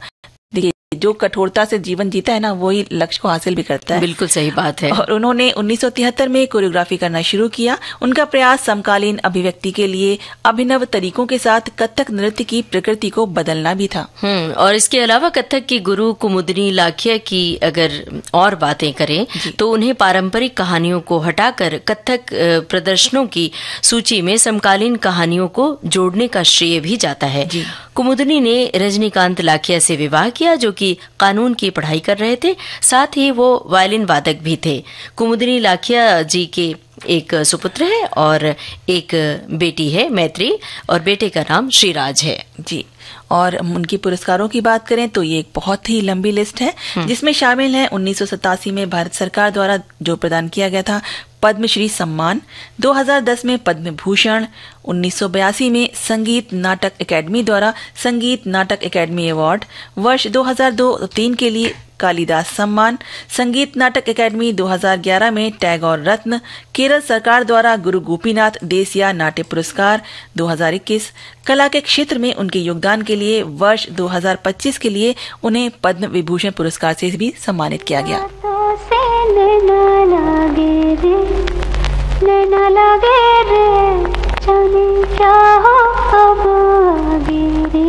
देखिए, जो कठोरता से जीवन जीता है ना, वही लक्ष्य को हासिल भी करता है। बिल्कुल सही बात है। और उन्होंने 1973 में कोरियोग्राफी करना शुरू किया। उनका प्रयास समकालीन अभिव्यक्ति के लिए अभिनव तरीकों के साथ कथक नृत्य की प्रकृति को बदलना भी था। और इसके अलावा कथक की गुरु कुमुदनी लाखिया की अगर और बातें करें तो उन्हें पारंपरिक कहानियों को हटाकर कथक प्रदर्शनों की सूची में समकालीन कहानियों को जोड़ने का श्रेय भी जाता है। कुमुदनी ने रजनीकांत लाखिया से विवाह किया, जो कि कानून की पढ़ाई कर रहे थे। साथ ही वो वायलिन वादक भी थे। कुमुदनी लाखिया जी के एक सुपुत्र है और एक बेटी है मैत्री, और बेटे का नाम श्रीराज है। जी, और उनकी पुरस्कारों की बात करें तो ये एक बहुत ही लंबी लिस्ट है, जिसमें शामिल है 1987 में भारत सरकार द्वारा जो प्रदान किया गया था पद्मश्री सम्मान, 2010 में पद्म भूषण, 1982 में संगीत नाटक अकेडमी द्वारा संगीत नाटक अकेडमी अवार्ड, वर्ष 2002-03 के लिए कालिदास सम्मान, संगीत नाटक अकेडमी 2011 में टैगोर रत्न, केरल सरकार द्वारा गुरु गोपीनाथ देसिया नाट्य पुरस्कार 2021, कला के क्षेत्र में उनके योगदान के लिए वर्ष 2025 के लिए उन्हें पद्म विभूषण पुरस्कार से भी सम्मानित किया गया। नैना लागे रे, जाने क्या हो अब आगे रे।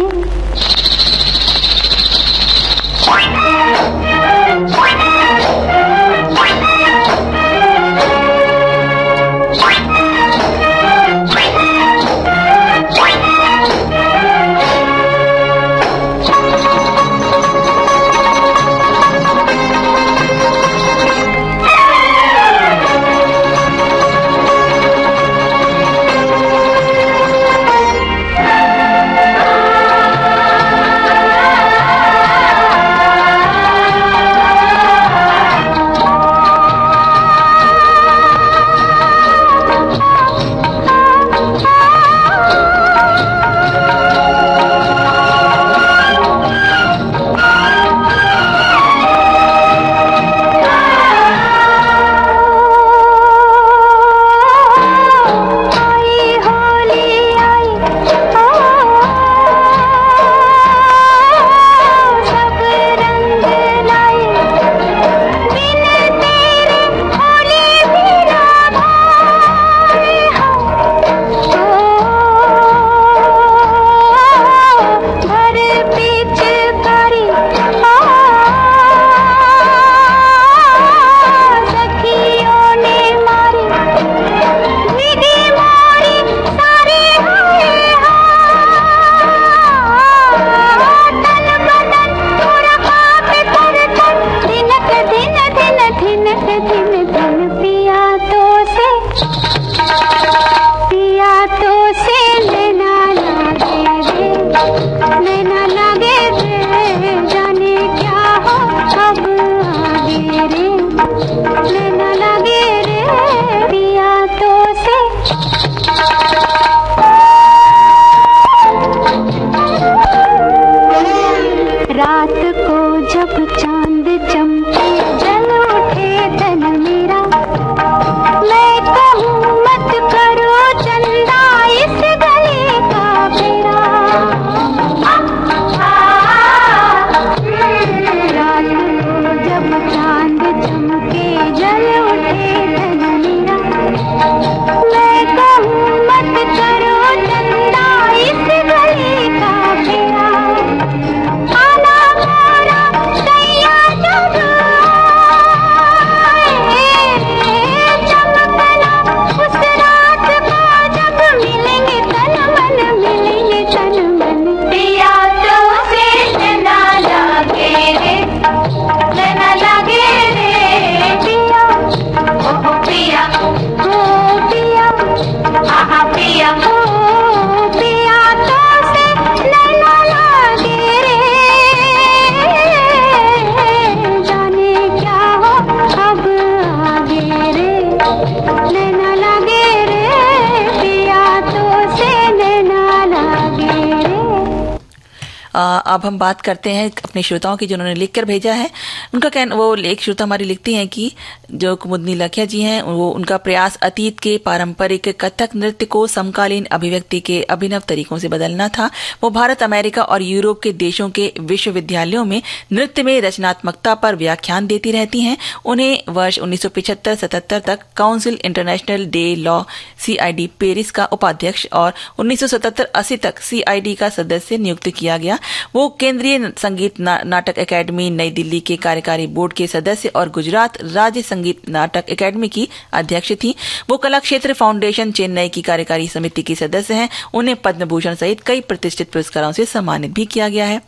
अब हम बात करते हैं अपने श्रोताओं की जिन्होंने लिखकर भेजा है। उनका कहना, वो एक श्रोता हमारी लिखती हैं कि जो कुमुदनी लाखिया जी हैं, वो उनका प्रयास अतीत के पारंपरिक कथक नृत्य को समकालीन अभिव्यक्ति के अभिनव तरीकों से बदलना था। वो भारत, अमेरिका और यूरोप के देशों के विश्वविद्यालयों में नृत्य में रचनात्मकता पर व्याख्यान देती रहती हैं। उन्हें वर्ष 1975-77 तक council international day law CID Paris का उपाध्यक्ष और 1977-80 तक CID का सदस्य नियुक्त किया गया। वो केंद्रीय संगीत नाटक अकादमी नई दिल्ली के कार्यकारी बोर्ड के सदस्य और गुजरात राज्य संगीत नाटक अकादमी की अध्यक्ष थी। वो कला क्षेत्र फाउंडेशन चेन्नई की कार्यकारी समिति की सदस्य हैं। उन्हें पद्म भूषण सहित कई प्रतिष्ठित पुरस्कारों से सम्मानित भी किया गया है।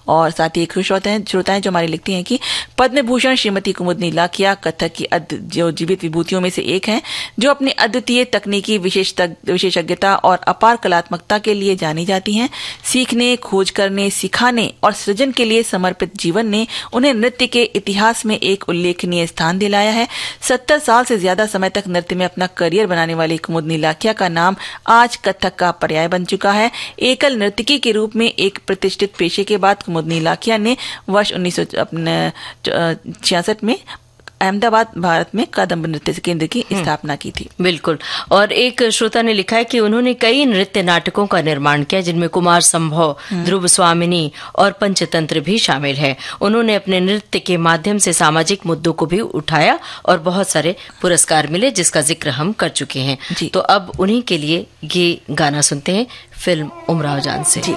और साथ ही एक श्रोता है जो हमारी लिखती हैं कि पद्म भूषण श्रीमती कुमुदनी लाखिया कथक की जो जीवित विभूतियों में से एक हैं, जो अपनी अद्वितीय तकनीकी विशेषज्ञता और अपार कलात्मकता के लिए जानी जाती हैं। सीखने, खोज करने, सिखाने और सृजन के लिए समर्पित जीवन ने उन्हें नृत्य के इतिहास में एक उल्लेखनीय स्थान दिलाया है। 70 साल से ज्यादा समय तक नृत्य में अपना करियर बनाने वाली कुमुदनी लाखिया का नाम आज कथक का पर्याय बन चुका है। एकल नर्तकी के रूप में एक प्रतिष्ठित पेशे के बाद कुमुदनी लाखिया ने वर्ष 1966 में अहमदाबाद, भारत में कादम्ब नृत्य केंद्र की स्थापना की थी। बिल्कुल। और एक श्रोता ने लिखा है कि उन्होंने कई नृत्य नाटकों का निर्माण किया, जिनमें कुमार संभव, ध्रुव स्वामिनी और पंचतंत्र भी शामिल है। उन्होंने अपने नृत्य के माध्यम से सामाजिक मुद्दों को भी उठाया और बहुत सारे पुरस्कार मिले, जिसका जिक्र हम कर चुके हैं। तो अब उन्हीं के लिए ये गाना सुनते हैं फिल्म उमराव जान से। जी।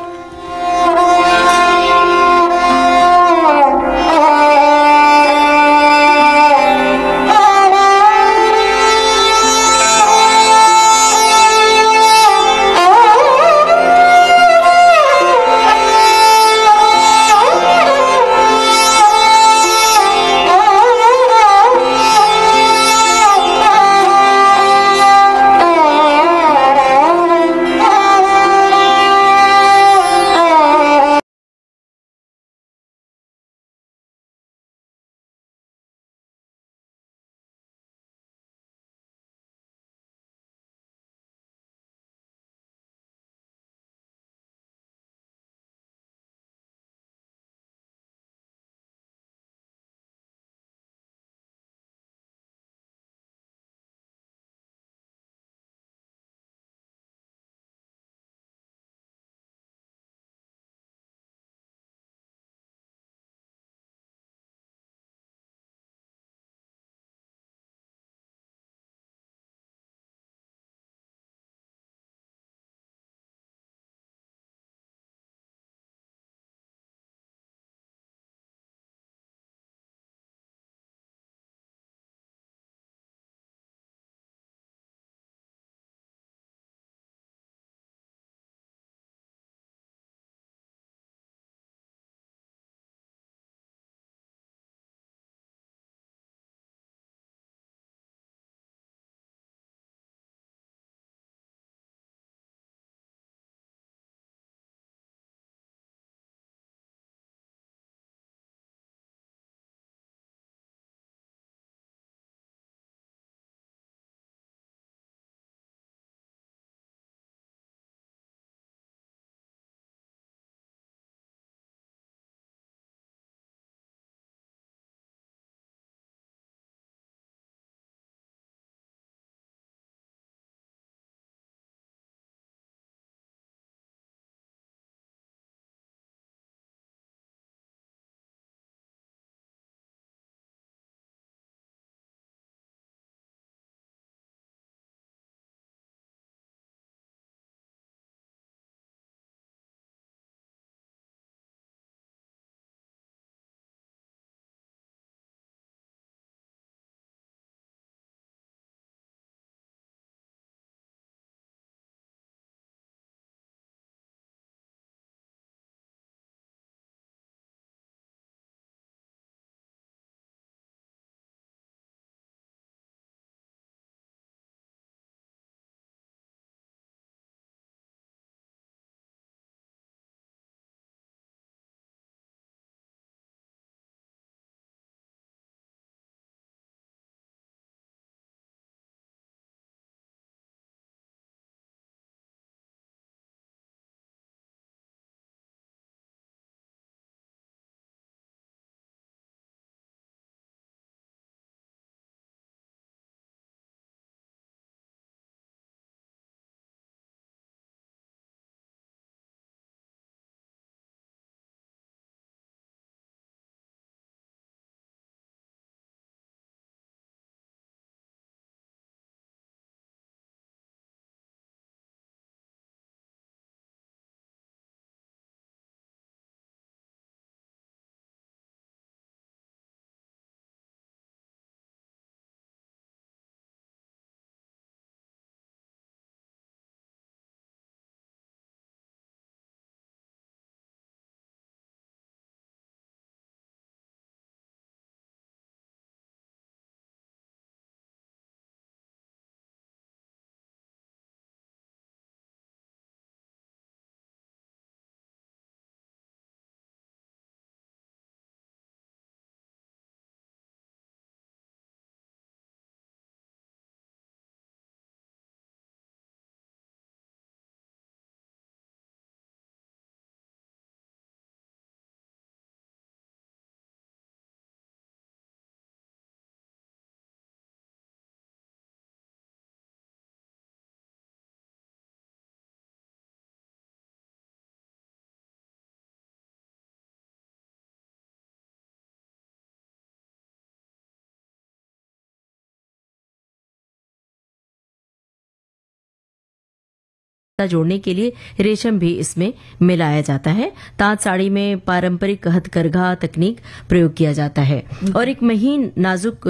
जोड़ने के लिए रेशम भी इसमें मिलाया जाता है। तांत साड़ी में पारंपरिक हथकरघा तकनीक प्रयोग किया जाता है और एक महीन नाजुक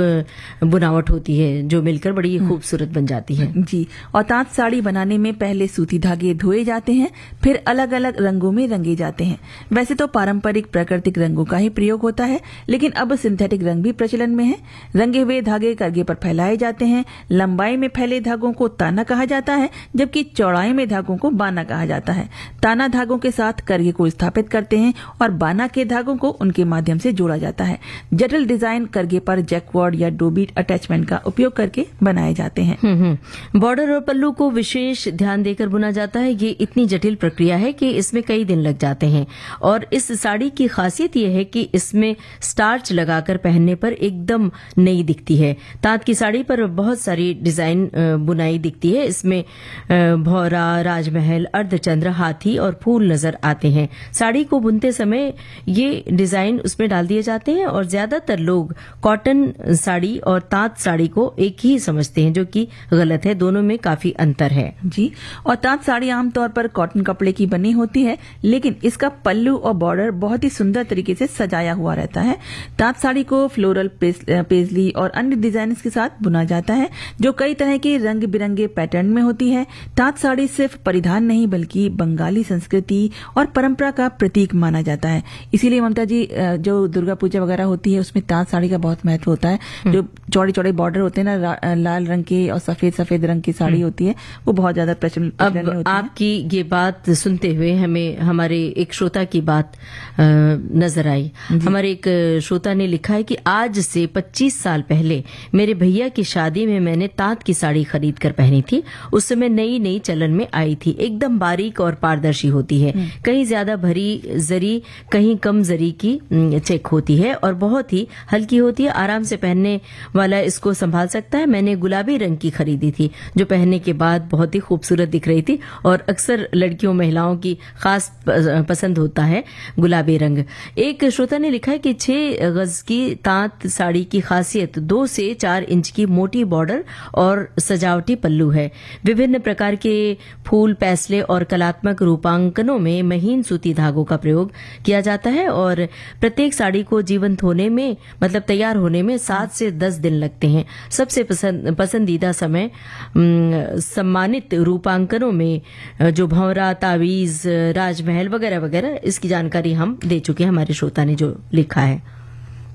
बुनावट होती है जो मिलकर बड़ी खूबसूरत बन जाती है। जी, और तांत साड़ी बनाने में पहले सूती धागे धोए जाते हैं, फिर अलग अलग रंगों में रंगे जाते हैं। वैसे तो पारंपरिक प्राकृतिक रंगों का ही प्रयोग होता है, लेकिन अब सिंथेटिक रंग भी प्रचलन में है। रंगे हुए धागे करगे पर फैलाए जाते हैं। लंबाई में फैले धागों को ताना कहा जाता है, जबकि चौड़ाई में धागों को बाना कहा जाता है। ताना धागों के साथ करगे को स्थापित करते हैं और बाना के धागों को उनके माध्यम से जोड़ा जाता है। जटिल डिजाइन करगे पर जैकवर्ड या डोबीट अटैचमेंट का उपयोग करके बनाए जाते हैं। बॉर्डर और पल्लू को विशेष ध्यान देकर बुना जाता है। ये इतनी जटिल प्रक्रिया है कि इसमें कई दिन लग जाते हैं और इस साड़ी की खासियत यह है कि इसमें स्टार्च लगाकर पहनने पर एकदम नई दिखती है। तांत की साड़ी पर बहुत सारी डिजाइन बुनाई दिखती है। इसमें भौरा, राजमहल, अर्धचंद्र, हाथी और फूल नजर आते हैं। साड़ी को बुनते समय ये डिजाइन उसमें डाल दिए जाते हैं और ज्यादातर लोग कॉटन साड़ी और तांत साड़ी को एक ही समझते हैं, जो कि गलत है। दोनों में काफी अंतर है। जी, और तांत साड़ी आमतौर पर कॉटन कपड़े की बनी होती है, लेकिन इसका पल्लू और बॉर्डर बहुत ही सुंदर तरीके से सजाया हुआ रहता है। तांत साड़ी को फ्लोरल पेजली और अन्य डिजाइन के साथ बुना जाता है, जो कई तरह के रंग बिरंगे पैटर्न में होती है। तांत साड़ी सिर्फ परिधान नहीं बल्कि बंगाली संस्कृति और परंपरा का प्रतीक माना जाता है। इसीलिए ममता जी, जो दुर्गा पूजा वगैरह होती है उसमें तांत साड़ी का बहुत महत्व होता है। जो चौड़े चौड़े बॉर्डर होते हैं ना, लाल रंग के और सफेद सफेद रंग की साड़ी होती है, वो बहुत ज्यादा प्रचलन में होती है। आपकी ये बात सुनते हुए हमें हमारे एक श्रोता की बात नजर आई। हमारे एक श्रोता ने लिखा है कि आज से 25 साल पहले मेरे भैया की शादी में मैंने तांत की साड़ी खरीद कर पहनी थी। उस समय नई नई चलन में आई थी। एकदम बारीक और पारदर्शी होती है, कहीं ज्यादा भरी जरी कहीं कम जरी की चेक होती है और बहुत ही हल्की होती है। आराम से पहनने वाला इसको संभाल सकता है। मैंने गुलाबी रंग की खरीदी थी, जो पहनने के बाद बहुत ही खूबसूरत दिख रही थी और अक्सर लड़कियों महिलाओं की खास पसंद होता है गुलाबी रंग। एक श्रोता ने लिखा है कि 6 गज की तांत साड़ी की खासियत 2 से 4 इंच की मोटी बॉर्डर और सजावटी पल्लू है। विभिन्न प्रकार के फूल, पैसले और कलात्मक रूपांकनों में महीन सूती धागों का प्रयोग किया जाता है और प्रत्येक साड़ी को जीवंत होने में, मतलब तैयार होने में 7 से 10 दिन लगते हैं। सबसे पसंदीदा समय सम्मानित रूपांकनों में जो भंवरा, तावीज, राजमहल वगैरह वगैरह, इसकी जानकारी हम दे चुके हैं हमारे श्रोता ने जो लिखा है।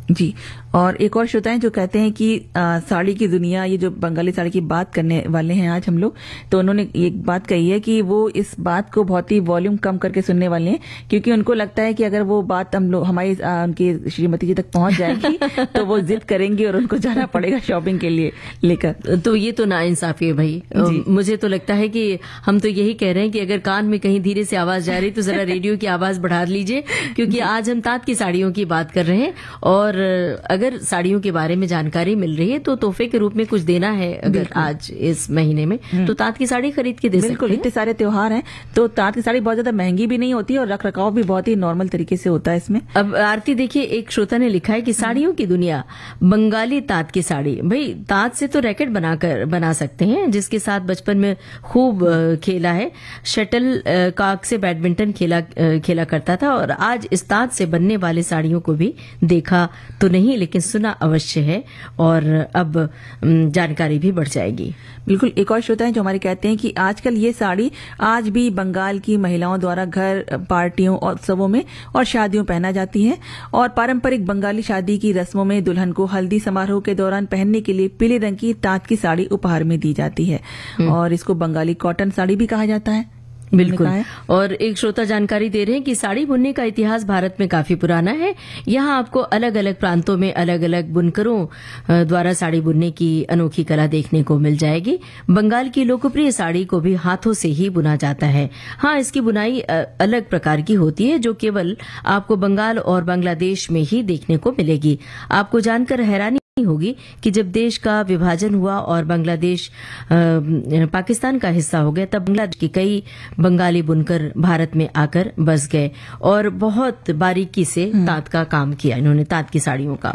जी, और एक और श्रोता है जो कहते हैं कि साड़ी की दुनिया, ये जो बंगाली साड़ी की बात करने वाले हैं आज हम लोग, तो उन्होंने एक बात कही है कि वो इस बात को बहुत ही वॉल्यूम कम करके सुनने वाले हैं, क्योंकि उनको लगता है कि अगर वो बात हम लोग हमारी उनकी श्रीमती जी तक पहुंच जाएगी तो वो जिद करेंगी और उनको जाना पड़ेगा शॉपिंग के लिए लेकर। तो ये तो नाइंसाफी है भाई। मुझे तो लगता है कि हम तो यही कह रहे हैं कि अगर कान में कहीं धीरे से आवाज जा रही तो जरा रेडियो की आवाज बढ़ा लीजिए, क्योंकि आज हम तांत की साड़ियों की बात कर रहे हैं और अगर साड़ियों के बारे में जानकारी मिल रही है तो तोहफे के रूप में कुछ देना है अगर आज इस महीने में, तो तांत की साड़ी खरीद के दे सकते हैं। बिल्कुल, इतने सारे त्योहार हैं तो तांत की साड़ी बहुत ज्यादा महंगी भी नहीं होती और रख रखाव भी बहुत ही नॉर्मल तरीके से होता है इसमें। अब आरती देखिए, एक श्रोता ने लिखा है कि साड़ियों की दुनिया, बंगाली तांत की साड़ी। भाई, तांत से तो रैकेट बना सकते हैं, जिसके साथ बचपन में खूब खेला है। शटल कॉक से बैडमिंटन खेला करता था और आज इस तांत से बनने वाले साड़ियों को भी देखा तो नहीं, लेकिन सुना अवश्य है और अब जानकारी भी बढ़ जाएगी। बिल्कुल, एक और श्रोता है जो हमारे कहते हैं कि आजकल ये साड़ी आज भी बंगाल की महिलाओं द्वारा घर, पार्टियों और उत्सवों में और शादियों पहना जाती है और पारंपरिक बंगाली शादी की रस्मों में दुल्हन को हल्दी समारोह के दौरान पहनने के लिए पीले रंग की तांत की साड़ी उपहार में दी जाती है और इसको बंगाली कॉटन साड़ी भी कहा जाता है। बिल्कुल, और एक श्रोता जानकारी दे रहे हैं कि साड़ी बुनने का इतिहास भारत में काफी पुराना है। यहाँ आपको अलग अलग प्रांतों में अलग अलग बुनकरों द्वारा साड़ी बुनने की अनोखी कला देखने को मिल जाएगी। बंगाल की लोकप्रिय साड़ी को भी हाथों से ही बुना जाता है। हाँ, इसकी बुनाई अलग प्रकार की होती है जो केवल आपको बंगाल और बांग्लादेश में ही देखने को मिलेगी। आपको जानकर हैरानी होगी कि जब देश का विभाजन हुआ और बांग्लादेश पाकिस्तान का हिस्सा हो गया, तब बांग्लादेश के कई बंगाली बुनकर भारत में आकर बस गए और बहुत बारीकी से तांत का काम किया इन्होंने, तांत की साड़ियों का।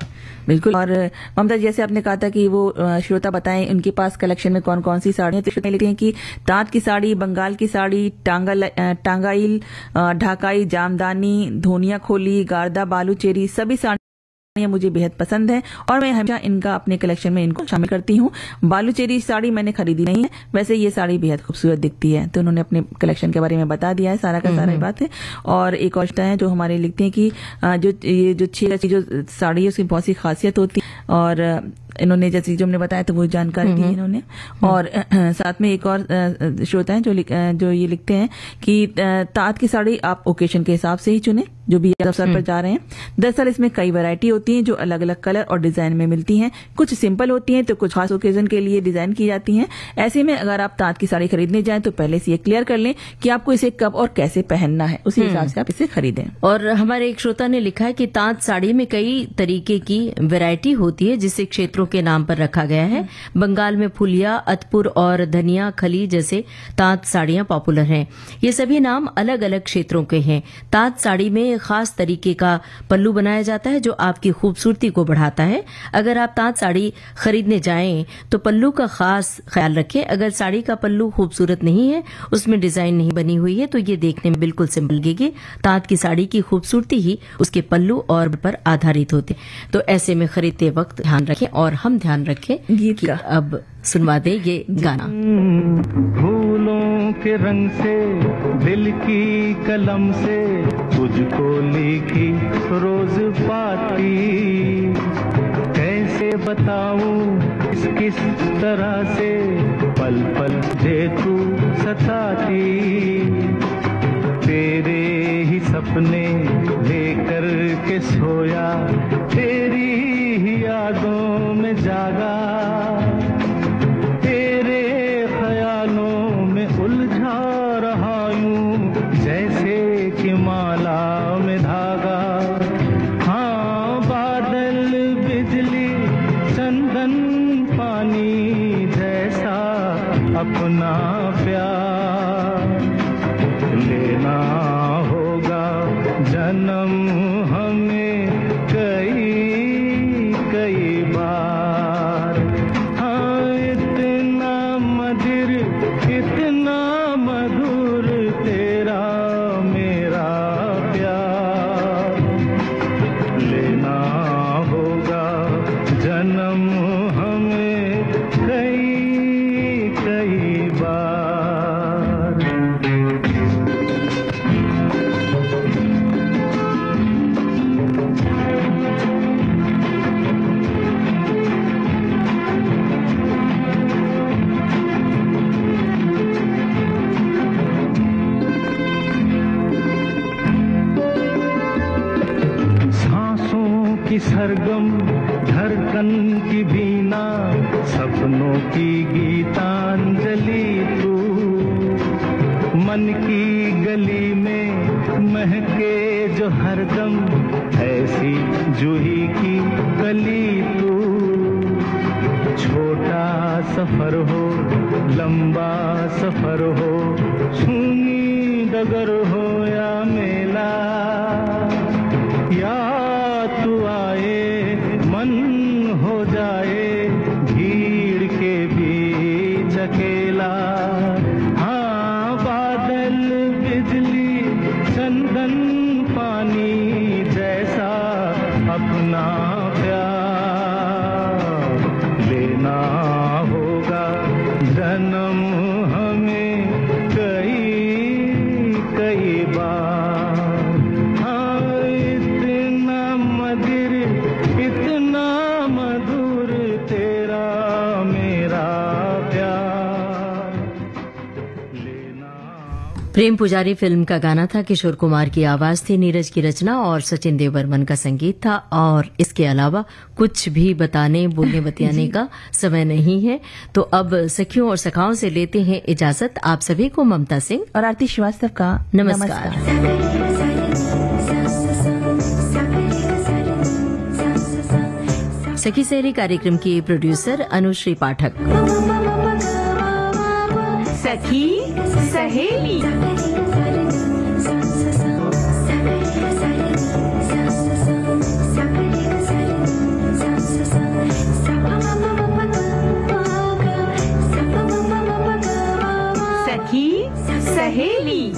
बिल्कुल। और ममता, जैसे आपने कहा था कि वो श्रोता बताएं उनके पास कलेक्शन में कौन कौन सी साड़ियां, तो लिखते हैं कि तांत की साड़ी, बंगाल की साड़ी, टांगाइल, ढाकाई, जामदानी, धोनिया खोली, गारदा, बालूचेरी, सभी साड़ियां मुझे बेहद पसंद है और मैं हमेशा इनका अपने कलेक्शन में इनको शामिल करती हूँ। बालूचेरी साड़ी मैंने खरीदी नहीं है, वैसे ये साड़ी बेहद खूबसूरत दिखती है, तो उन्होंने अपने कलेक्शन के बारे में बता दिया है, सारा का सारा बात है। और एक और है जो हमारे लिखते हैं कि जो 6 जो साड़ी है उसकी बहुत सी खासियत होती है और इन्होंने जैसे जो हमने बताया तो वो जानकारी दी इन्होंने। और साथ में एक और श्रोता है जो ये लिखते हैं कि तांत की साड़ी आप ओकेशन के हिसाब से ही चुने जो भी अवसर पर जा रहे हैं। दरअसल इसमें कई वैरायटी होती हैं जो अलग अलग कलर और डिजाइन में मिलती हैं, कुछ सिंपल होती हैं तो कुछ खास ओकेजन के लिए डिजाइन की जाती हैं। ऐसे में अगर आप तांत की साड़ी खरीदने जाएं तो पहले से ये क्लियर कर लें कि आपको इसे कब और कैसे पहनना है, उसी हिसाब से आप इसे खरीदें। और हमारे एक श्रोता ने लिखा है कि तांत साड़ी में कई तरीके की वैरायटी होती है जिसे क्षेत्रों के नाम पर रखा गया है। बंगाल में फुलिया, अतपुर और धनिया खली जैसे तांत साड़ियां पॉपुलर हैं। ये सभी नाम अलग अलग क्षेत्रों के हैं। तांत साड़ी में खास तरीके का पल्लू बनाया जाता है जो आपकी खूबसूरती को बढ़ाता है। अगर आप तांत साड़ी खरीदने जाएं तो पल्लू का खास ख्याल रखें। अगर साड़ी का पल्लू खूबसूरत नहीं है, उसमें डिजाइन नहीं बनी हुई है, तो ये देखने में बिल्कुल सिंपल लगेगी। तांत की साड़ी की खूबसूरती ही उसके पल्लू और पर आधारित होते, तो ऐसे में खरीदते वक्त ध्यान रखें और हम ध्यान रखें गीत कि का। अब सुनवा दे ये गाना। फूलों के रंग से, दिल की कलम से तुझको लिखी रोज पाती, कैसे बताऊं किस तरह से पल पल दे तू सताती। तेरे ही सपने लेकर के सोया, तेरी ही यादों में जागा, तेरे ख्यालों में उलझा रहा यूं जैसे कि माला में धागा। हाँ, बादल बिजली चंदन पानी जैसा अपना प्यार लेना होगा जन्म हमें कई कई बार। हाँ, इतना मधुर तेरा मेरा प्यार लेना होगा जन्म हमें कई कई बार। सांसों की सरगम धड़कन की बीना, सपनों की गीतांजलि तू, मन की गली में महके जो हरदम ऐसी जूही की कली तू। छोटा सफर हो लंबा सफर हो, सुनी डगर हो या मेला, या तू आए मन हो जाए भीड़ के बीच अकेला। हाँ, बादल बिजली चंदन पानी जैसा अपना प्यार लेना होगा जन्म हमें कई कई बार। हाँ, इतना मधुर तेरा मेरा प्यार लेना। प्रेम पुजारी फिल्म का गाना था, किशोर कुमार की आवाज थी, नीरज की रचना और सचिन देव बर्मन का संगीत था। और इसके अलावा कुछ भी बताने बोलने बतियाने का समय नहीं है, तो अब सखियों और सखाओं से लेते हैं इजाजत। आप सभी को ममता सिंह और आरती श्रीवास्तव का नमस्कार। सखी सहेली कार्यक्रम की प्रोड्यूसर अनुश्री पाठक। सखी सहेली। सखी सहेली।